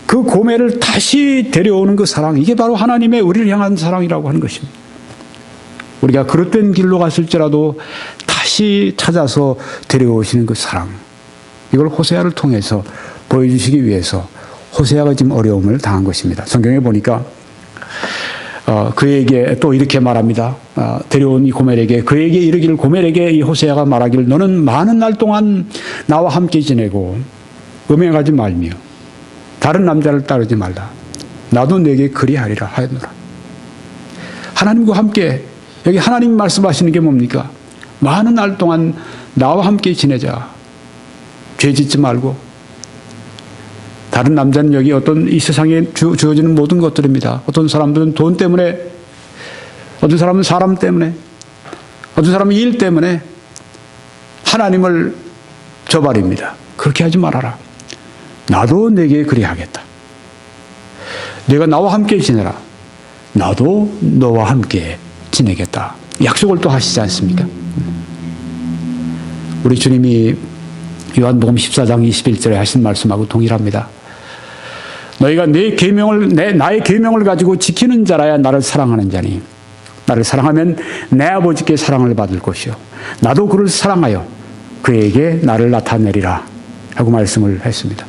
그 고멜을 다시 데려오는 그 사랑, 이게 바로 하나님의 우리를 향한 사랑이라고 하는 것입니다. 우리가 그릇된 길로 갔을지라도 다시 찾아서 데려오시는 그 사랑. 이걸 호세아를 통해서 보여주시기 위해서 호세아가 지금 어려움을 당한 것입니다. 성경에 보니까 그에게 또 이렇게 말합니다. 데려온 이 고멜에게 그에게 이르기를 고멜에게 이 호세아가 말하기를 너는 많은 날 동안 나와 함께 지내고 음행하지 말며 다른 남자를 따르지 말라. 나도 내게 그리하리라 하였노라. 하나님과 함께 여기 하나님 말씀하시는 게 뭡니까? 많은 날 동안 나와 함께 지내자. 죄 짓지 말고. 다른 남자는 여기 어떤 이 세상에 주어지는 모든 것들입니다. 어떤 사람들은 돈 때문에, 어떤 사람은 사람 때문에, 어떤 사람은 일 때문에 하나님을 저버립니다. 그렇게 하지 말아라. 나도 내게 그리하겠다. 내가 나와 함께 지내라. 나도 너와 함께 지내겠다. 약속을 또 하시지 않습니까? 우리 주님이 요한복음 14장 21절에 하신 말씀하고 동일합니다. 너희가 나의 계명을 가지고 지키는 자라야 나를 사랑하는 자니 나를 사랑하면 내 아버지께 사랑을 받을 것이요 나도 그를 사랑하여 그에게 나를 나타내리라 하고 말씀을 했습니다.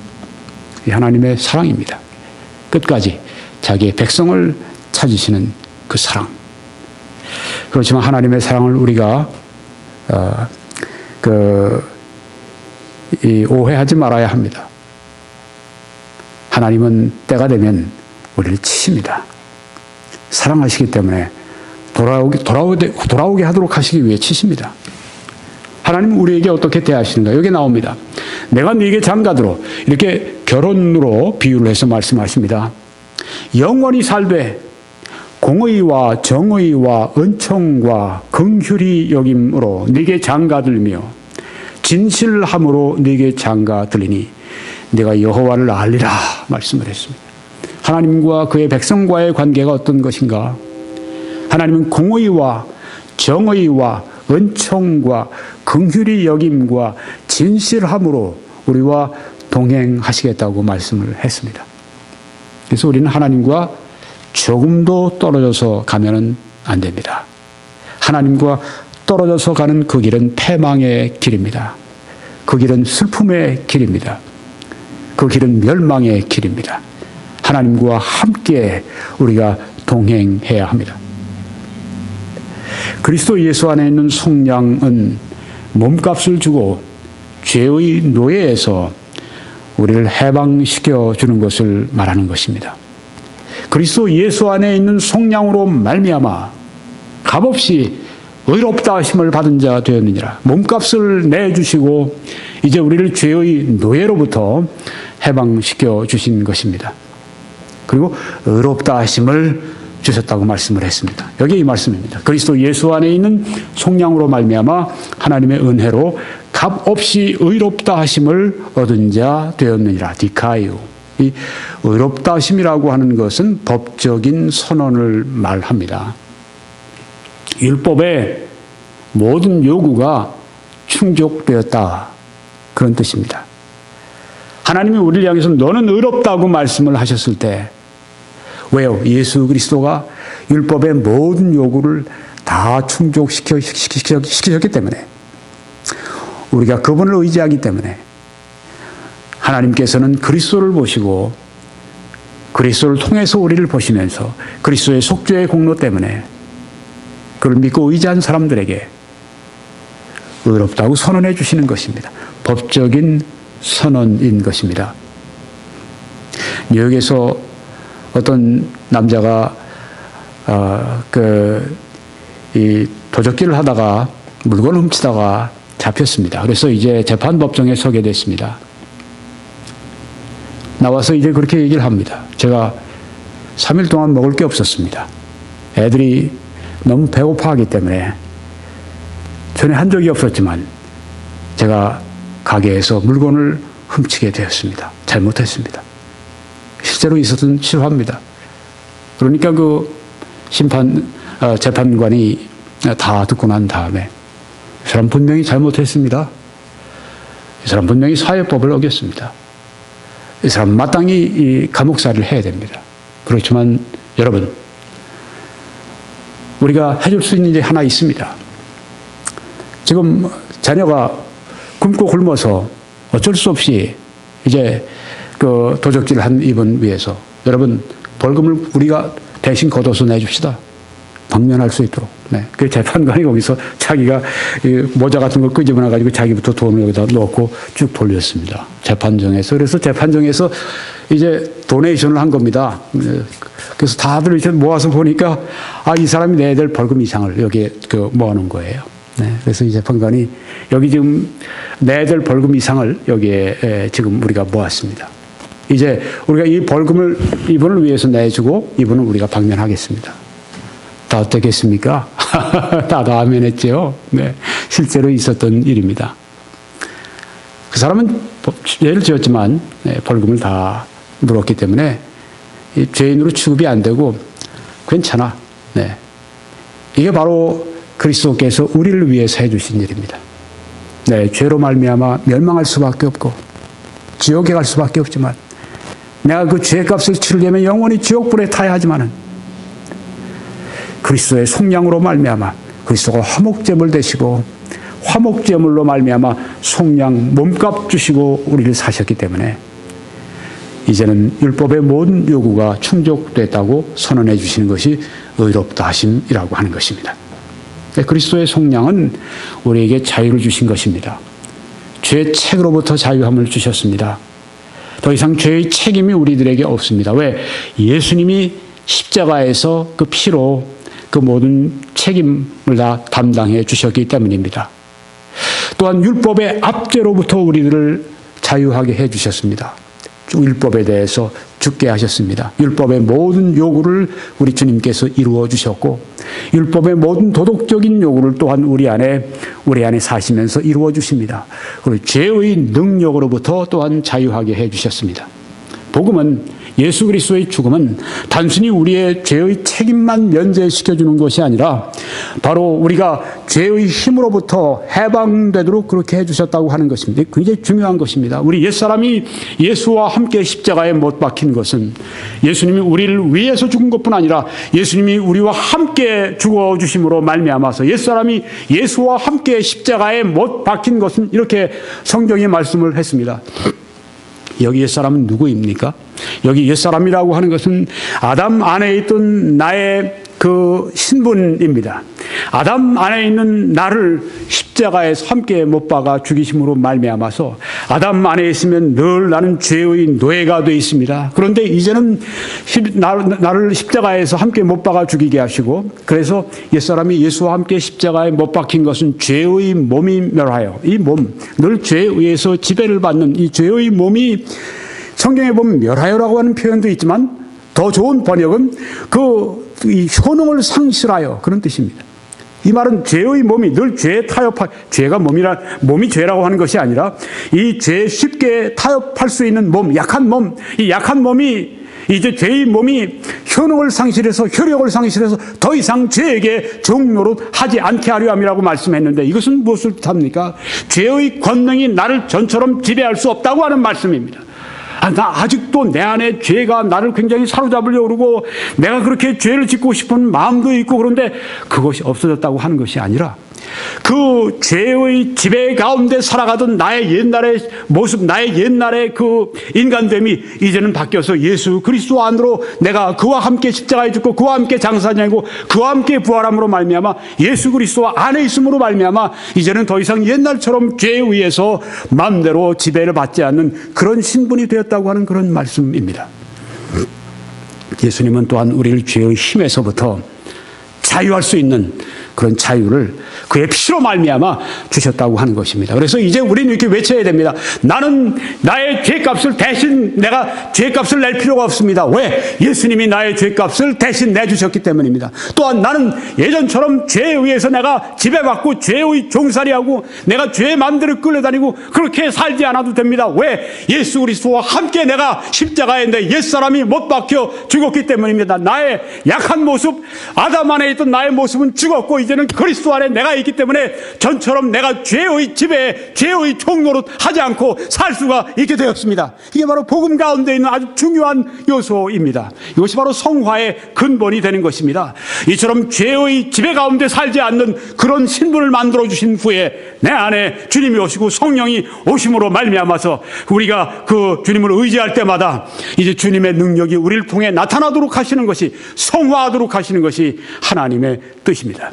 이 하나님의 사랑입니다. 끝까지 자기의 백성을 찾으시는 그 사랑. 그렇지만 하나님의 사랑을 우리가 오해하지 말아야 합니다. 하나님은 때가 되면 우리를 치십니다. 사랑하시기 때문에 돌아오게 하도록 하시기 위해 치십니다. 하나님은 우리에게 어떻게 대하시는가? 여기 나옵니다. 내가 네게 장가들어 이렇게 결혼으로 비유를 해서 말씀하십니다. 영원히 살되 공의와 정의와 은총과 긍휼히 여김으로 네게 장가들며 진실함으로 네게 장가들리니 네가 여호와를 알리라 말씀을 했습니다. 하나님과 그의 백성과의 관계가 어떤 것인가? 하나님은 공의와 정의와 은총과 긍휼히 여김과 진실함으로 우리와 동행하시겠다고 말씀을 했습니다. 그래서 우리는 하나님과 조금도 떨어져서 가면은 안 됩니다. 하나님과 떨어져서 가는 그 길은 패망의 길입니다. 그 길은 슬픔의 길입니다. 그 길은 멸망의 길입니다. 하나님과 함께 우리가 동행해야 합니다. 그리스도 예수 안에 있는 속량은 몸값을 주고 죄의 노예에서 우리를 해방시켜 주는 것을 말하는 것입니다. 그리스도 예수 안에 있는 속량으로 말미암아 값없이 의롭다 하심을 받은 자 되었느니라. 몸값을 내주시고 이제 우리를 죄의 노예로부터 해방시켜 주신 것입니다. 그리고 의롭다 하심을 주셨다고 말씀을 했습니다. 여기 이 말씀입니다. 그리스도 예수 안에 있는 속량으로 말미암아 하나님의 은혜로 값없이 의롭다 하심을 얻은 자 되었느니라. 디카이오. 이 의롭다 하심이라고 하는 것은 법적인 선언을 말합니다. 율법의 모든 요구가 충족되었다. 그런 뜻입니다. 하나님이 우리를 향해서 너는 의롭다고 말씀을 하셨을 때 왜요? 예수 그리스도가 율법의 모든 요구를 다 충족시켰기 때문에 우리가 그분을 의지하기 때문에 하나님께서는 그리스도를 보시고 그리스도를 통해서 우리를 보시면서 그리스도의 속죄의 공로 때문에 그를 믿고 의지한 사람들에게 의롭다고 선언해 주시는 것입니다. 법적인 선언인 것입니다. 뉴욕에서 어떤 남자가 이 도적질을 하다가 물건을 훔치다가 잡혔습니다. 그래서 이제 재판법정에 서게 됐습니다. 나와서 이제 그렇게 얘기를 합니다. 제가 3일 동안 먹을 게 없었습니다. 애들이 너무 배고파하기 때문에 전에 한 적이 없었지만 제가 가게에서 물건을 훔치게 되었습니다. 잘못했습니다. 실제로 있었던 실화입니다. 그러니까 그 재판관이 다 듣고 난 다음에 이 사람 분명히 잘못했습니다. 이 사람 분명히 사회법을 어겼습니다. 이 사람 마땅히 이 감옥살이를 해야 됩니다. 그렇지만 여러분, 우리가 해줄 수 있는 일이 하나 있습니다. 지금 자녀가 굶고 굶어서 어쩔 수 없이 이제 그 도적질 한 이분 위해서 여러분 벌금을 우리가 대신 걷어서 내줍시다. 방면할 수 있도록. 네. 그 재판관이 거기서 자기가 모자 같은 거 끄집어놔 가지고 자기부터 돈을 여기다 넣고 쭉 돌렸습니다. 재판정에서. 그래서 재판정에서 이제 도네이션을 한 겁니다. 그래서 다들 이제 모아서 보니까 이 사람이 내야 될 벌금 이상을 여기에 모아놓은 거예요. 네. 그래서 이 재판관이 여기 지금 내야 될 벌금 이상을 여기에 지금 우리가 모았습니다. 이제 우리가 이 벌금을 이분을 위해서 내주고 이분을 우리가 방면하겠습니다. 다 어떻겠습니까? 다들 아멘 했죠. 네. 실제로 있었던 일입니다. 그 사람은 죄를 지었지만 벌금을 다 물었기 때문에 죄인으로 취급이 안 되고 괜찮아. 네. 이게 바로 그리스도께서 우리를 위해서 해주신 일입니다. 네. 죄로 말미암아 멸망할 수밖에 없고 지옥에 갈 수밖에 없지만 내가 그 죄값을 치르려면 영원히 지옥불에 타야 하지만은 그리스도의 속량으로 말미암아 그리스도가 화목제물 되시고 화목제물로 말미암아 속량 몸값 주시고 우리를 사셨기 때문에 이제는 율법의 모든 요구가 충족됐다고 선언해 주시는 것이 의롭다 하심이라고 하는 것입니다. 그리스도의 속량은 우리에게 자유를 주신 것입니다. 죄의 책으로부터 자유함을 주셨습니다. 더 이상 죄의 책임이 우리들에게 없습니다. 왜? 예수님이 십자가에서 그 피로 그 모든 책임을 다 담당해 주셨기 때문입니다. 또한 율법의 압제로부터 우리들을 자유하게 해 주셨습니다. 율법에 대해서 죽게 하셨습니다. 율법의 모든 요구를 우리 주님께서 이루어 주셨고 율법의 모든 도덕적인 요구를 또한 우리 안에 사시면서 이루어 주십니다. 그리고 죄의 능력으로부터 또한 자유하게 해 주셨습니다. 복음은 예수 그리스도의 죽음은 단순히 우리의 죄의 책임만 면제시켜주는 것이 아니라 바로 우리가 죄의 힘으로부터 해방되도록 그렇게 해주셨다고 하는 것입니다. 굉장히 중요한 것입니다. 우리 옛사람이 예수와 함께 십자가에 못 박힌 것은 예수님이 우리를 위해서 죽은 것뿐 아니라 예수님이 우리와 함께 죽어주심으로 말미암아서 옛사람이 예수와 함께 십자가에 못 박힌 것은 이렇게 성경이 말씀을 했습니다. 여기 옛사람은 누구입니까? 여기 옛사람이라고 하는 것은 아담 안에 있던 나의 그 신분입니다. 아담 안에 있는 나를 십자가에서 함께 못 박아 죽이심으로 말미암아서 아담 안에 있으면 늘 나는 죄의 노예가 되어 있습니다. 그런데 이제는 나를 십자가에서 함께 못 박아 죽이게 하시고 그래서 옛사람이 예수와 함께 십자가에 못 박힌 것은 죄의 몸이 멸하여 이 몸, 늘 죄에 의해서 지배를 받는 이 죄의 몸이 성경에 보면 멸하여라고 하는 표현도 있지만 더 좋은 번역은 이 효능을 상실하여 그런 뜻입니다. 이 말은 죄의 몸이 늘 죄에 타협할 죄가 몸이 죄라고 하는 것이 아니라 이 죄에 쉽게 타협할 수 있는 몸, 약한 몸, 이 약한 몸이 이제 죄의 몸이 효능을 상실해서 효력을 상실해서 더 이상 죄에게 종노릇 하지 않게 하려 함이라고 말씀했는데 이것은 무엇을 뜻합니까? 죄의 권능이 나를 전처럼 지배할 수 없다고 하는 말씀입니다. 나 아직도 내 안에 죄가 나를 굉장히 사로잡으려고 그러고 내가 그렇게 죄를 짓고 싶은 마음도 있고 그런데 그것이 없어졌다고 하는 것이 아니라 그 죄의 지배 가운데 살아가던 나의 옛날의 모습, 나의 옛날의 그 인간됨이 이제는 바뀌어서 예수 그리스도 안으로 내가 그와 함께 십자가에 죽고 그와 함께 장사하고 그와 함께 부활함으로 말미암아 예수 그리스도 안에 있음으로 말미암아 이제는 더 이상 옛날처럼 죄에 의해서 마음대로 지배를 받지 않는 그런 신분이 되었다고 하는 그런 말씀입니다. 예수님은 또한 우리를 죄의 힘에서부터 자유할 수 있는 그런 자유를 그의 피로 말미암아 주셨다고 하는 것입니다. 그래서 이제 우리는 이렇게 외쳐야 됩니다. 나는 나의 죄값을 대신 내가 죄값을 낼 필요가 없습니다. 왜? 예수님이 나의 죄값을 대신 내주셨기 때문입니다. 또한 나는 예전처럼 죄에 의해서 내가 지배받고 죄의 종살이하고 내가 죄의 마음대로 끌려다니고 그렇게 살지 않아도 됩니다. 왜? 예수 그리스도와 함께 내가 십자가에 내 옛사람이 못 박혀 죽었기 때문입니다. 나의 약한 모습, 아담 안에 있던 나의 모습은 죽었고 이제는 그리스도 안에 내가 있기 때문에 전처럼 내가 죄의 지배에 죄의 총노릇 하지 않고 살 수가 있게 되었습니다. 이게 바로 복음 가운데 있는 아주 중요한 요소입니다. 이것이 바로 성화의 근본이 되는 것입니다. 이처럼 죄의 지배 가운데 살지 않는 그런 신분을 만들어 주신 후에 내 안에 주님이 오시고 성령이 오심으로 말미암아서 우리가 그 주님을 의지할 때마다 이제 주님의 능력이 우리를 통해 나타나도록 하시는 것이, 성화하도록 하시는 것이 하나님의 뜻입니다.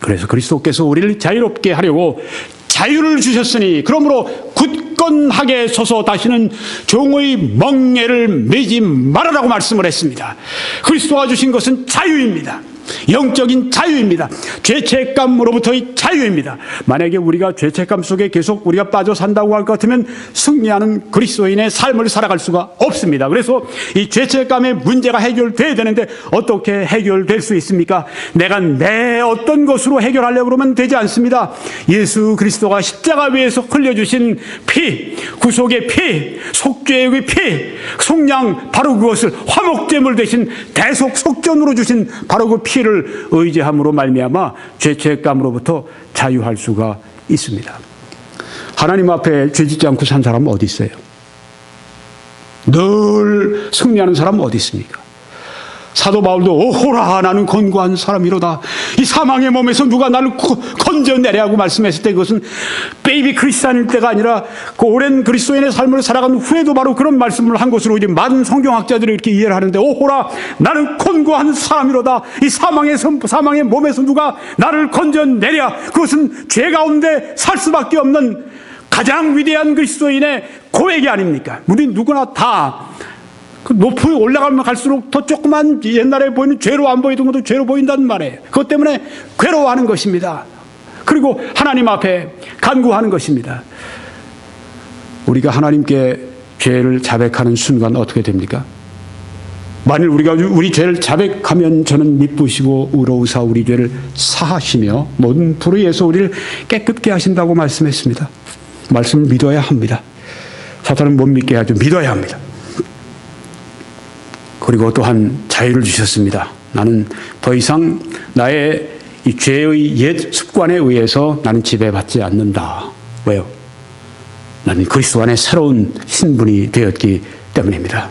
그래서 그리스도께서 우리를 자유롭게 하려고 자유를 주셨으니 그러므로 굳건하게 서서 다시는 종의 멍에를 매지 말아라고 말씀을 했습니다. 그리스도가 주신 것은 자유입니다. 영적인 자유입니다. 죄책감으로부터의 자유입니다. 만약에 우리가 죄책감 속에 계속 우리가 빠져 산다고 할 것 같으면 승리하는 그리스도인의 삶을 살아갈 수가 없습니다. 그래서 이 죄책감의 문제가 해결돼야 되는데 어떻게 해결될 수 있습니까? 내가 내 어떤 것으로 해결하려고 그러면 되지 않습니다. 예수 그리스도가 십자가 위에서 흘려주신 피, 구속의 피, 속죄의 피, 속량, 바로 그것을 화목제물 대신 대속 속전으로 주신 바로 그 피를 의지함으로 말미암아 죄책감으로부터 자유할 수가 있습니다. 하나님 앞에 죄짓지 않고 산 사람은 어디 있어요? 늘 승리하는 사람은 어디 있습니까? 사도 바울도 오호라 나는 권고한 사람이로다. 이 사망의 몸에서 누가 나를 건져내려고 말씀했을 때 그것은 베이비 크리스찬일 때가 아니라 그 오랜 그리스도인의 삶을 살아간 후에도 바로 그런 말씀을 한 것으로 이제 많은 성경학자들이 이렇게 이해를 하는데, 오호라 나는 권고한 사람이로다. 이 사망의 몸에서 누가 나를 건져내랴. 그것은 죄 가운데 살 수밖에 없는 가장 위대한 그리스도인의 고백이 아닙니까? 우리 누구나 다 높이 올라가면 갈수록 더 조그만 옛날에 보이는 죄로 안 보이던 것도 죄로 보인다는 말이에요. 그것 때문에 괴로워하는 것입니다. 그리고 하나님 앞에 간구하는 것입니다. 우리가 하나님께 죄를 자백하는 순간 어떻게 됩니까? 만일 우리가 우리 죄를 자백하면 저는 미쁘시고 의로우사 우리 죄를 사하시며 모든 불의 에서 우리를 깨끗게 하신다고 말씀했습니다. 말씀을 믿어야 합니다. 사탄은 못 믿게 하죠. 믿어야 합니다. 그리고 또한 자유를 주셨습니다. 나는 더 이상 나의 이 죄의 옛 습관에 의해서 나는 지배받지 않는다. 왜요? 나는 그리스도 안에 새로운 신분이 되었기 때문입니다.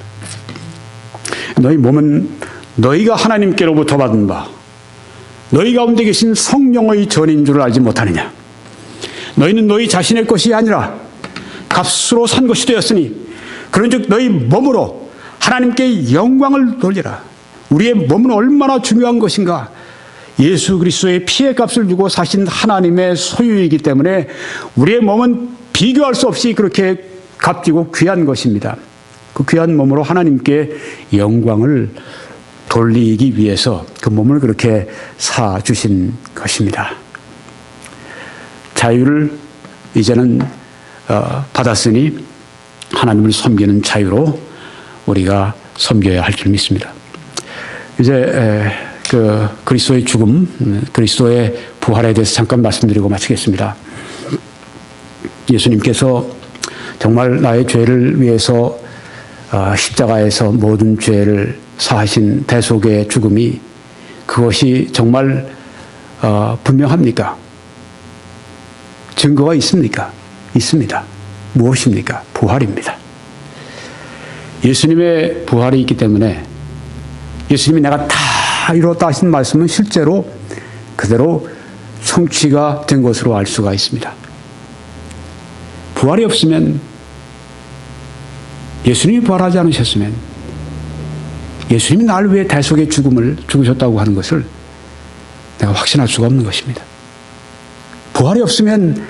너희 몸은 너희가 하나님께로부터 받은 바, 너희 가운데 계신 성령의 전인 줄 알지 못하느냐? 너희는 너희 자신의 것이 아니라 값으로 산 것이 되었으니 그런즉 너희 몸으로 하나님께 영광을 돌리라. 우리의 몸은 얼마나 중요한 것인가. 예수 그리스도의 피의 값을 주고 사신 하나님의 소유이기 때문에 우리의 몸은 비교할 수 없이 그렇게 값지고 귀한 것입니다. 그 귀한 몸으로 하나님께 영광을 돌리기 위해서 그 몸을 그렇게 사주신 것입니다. 자유를 이제는 받았으니 하나님을 섬기는 자유로 우리가 섬겨야 할 줄 믿습니다. 이제 그 그리스도의 죽음, 그리스도의 부활에 대해서 잠깐 말씀드리고 마치겠습니다. 예수님께서 정말 나의 죄를 위해서 십자가에서 모든 죄를 사하신 대속의 죽음이 그것이 정말 분명합니까? 증거가 있습니까? 있습니다. 무엇입니까? 부활입니다. 예수님의 부활이 있기 때문에 예수님이 내가 다 이뤘다 하신 말씀은 실제로 그대로 성취가 된 것으로 알 수가 있습니다. 부활이 없으면, 예수님이 부활하지 않으셨으면 예수님이 나를 위해 대속의 죽음을 죽으셨다고 하는 것을 내가 확신할 수가 없는 것입니다. 부활이 없으면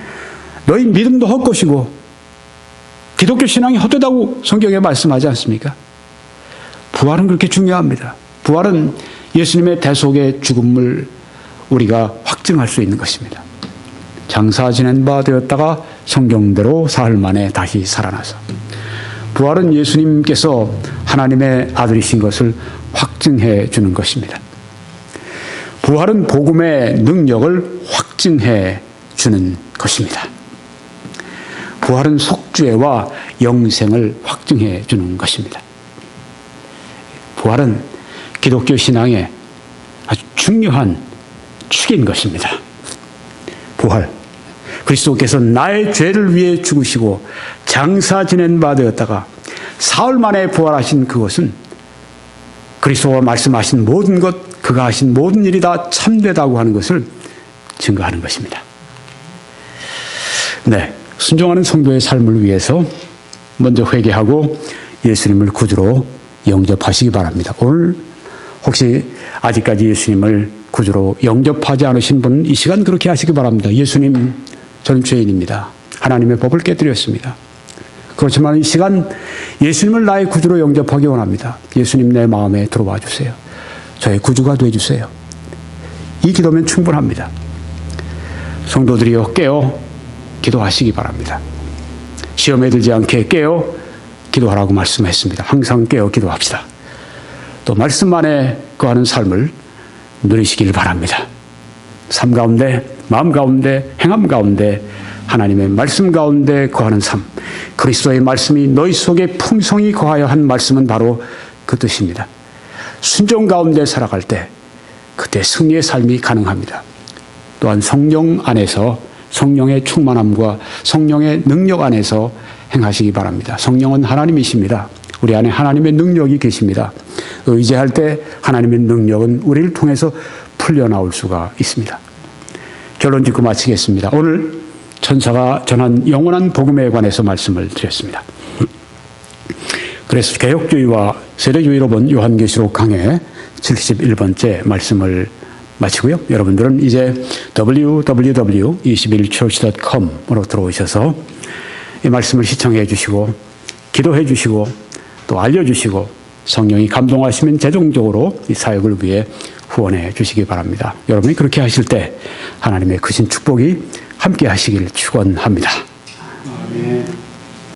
너희 믿음도 헛것이고 기독교 신앙이 헛되다고 성경에 말씀하지 않습니까? 부활은 그렇게 중요합니다. 부활은 예수님의 대속의 죽음을 우리가 확증할 수 있는 것입니다. 장사 지낸 바 되었다가 성경대로 사흘 만에 다시 살아나서, 부활은 예수님께서 하나님의 아들이신 것을 확증해 주는 것입니다. 부활은 복음의 능력을 확증해 주는 것입니다. 부활은 속죄와 영생을 확증해 주는 것입니다. 부활은 기독교 신앙의 아주 중요한 축인 것입니다. 부활. 그리스도께서 나의 죄를 위해 죽으시고 장사 지낸 바 되었다가 사흘 만에 부활하신 그것은 그리스도가 말씀하신 모든 것, 그가 하신 모든 일이 다 참되다고 하는 것을 증거하는 것입니다. 네, 순종하는 성도의 삶을 위해서 먼저 회개하고 예수님을 구주로 영접하시기 바랍니다. 오늘 혹시 아직까지 예수님을 구주로 영접하지 않으신 분 이 시간 그렇게 하시기 바랍니다. 예수님, 저는 죄인입니다. 하나님의 법을 깨뜨렸습니다. 그렇지만 이 시간 예수님을 나의 구주로 영접하기 원합니다. 예수님 내 마음에 들어와 주세요. 저의 구주가 되어주세요. 이 기도면 충분합니다. 성도들이여 깨어 기도하시기 바랍니다. 시험에 들지 않게 깨어 기도하라고 말씀했습니다. 항상 깨어 기도합시다. 또 말씀 안에 거하는 삶을 누리시길 바랍니다. 삶 가운데, 마음 가운데, 행함 가운데 하나님의 말씀 가운데 거하는 삶, 그리스도의 말씀이 너희 속에 풍성히 거하여 한 말씀은 바로 그 뜻입니다. 순종 가운데 살아갈 때 그때 승리의 삶이 가능합니다. 또한 성령 안에서 성령의 충만함과 성령의 능력 안에서 행하시기 바랍니다. 성령은 하나님이십니다. 우리 안에 하나님의 능력이 계십니다. 의지할 때 하나님의 능력은 우리를 통해서 풀려나올 수가 있습니다. 결론 짓고 마치겠습니다. 오늘 천사가 전한 영원한 복음에 관해서 말씀을 드렸습니다. 그래서 개혁주의와 세대주의로 본 요한계시록 강해 71번째 말씀을 마치고요. 여러분들은 이제 www.21church.com으로 들어오셔서 이 말씀을 시청해 주시고 기도해 주시고 또 알려주시고 성령이 감동하시면 재정적으로 이 사역을 위해 후원해 주시기 바랍니다. 여러분이 그렇게 하실 때 하나님의 크신 축복이 함께 하시길 축원합니다. 아멘.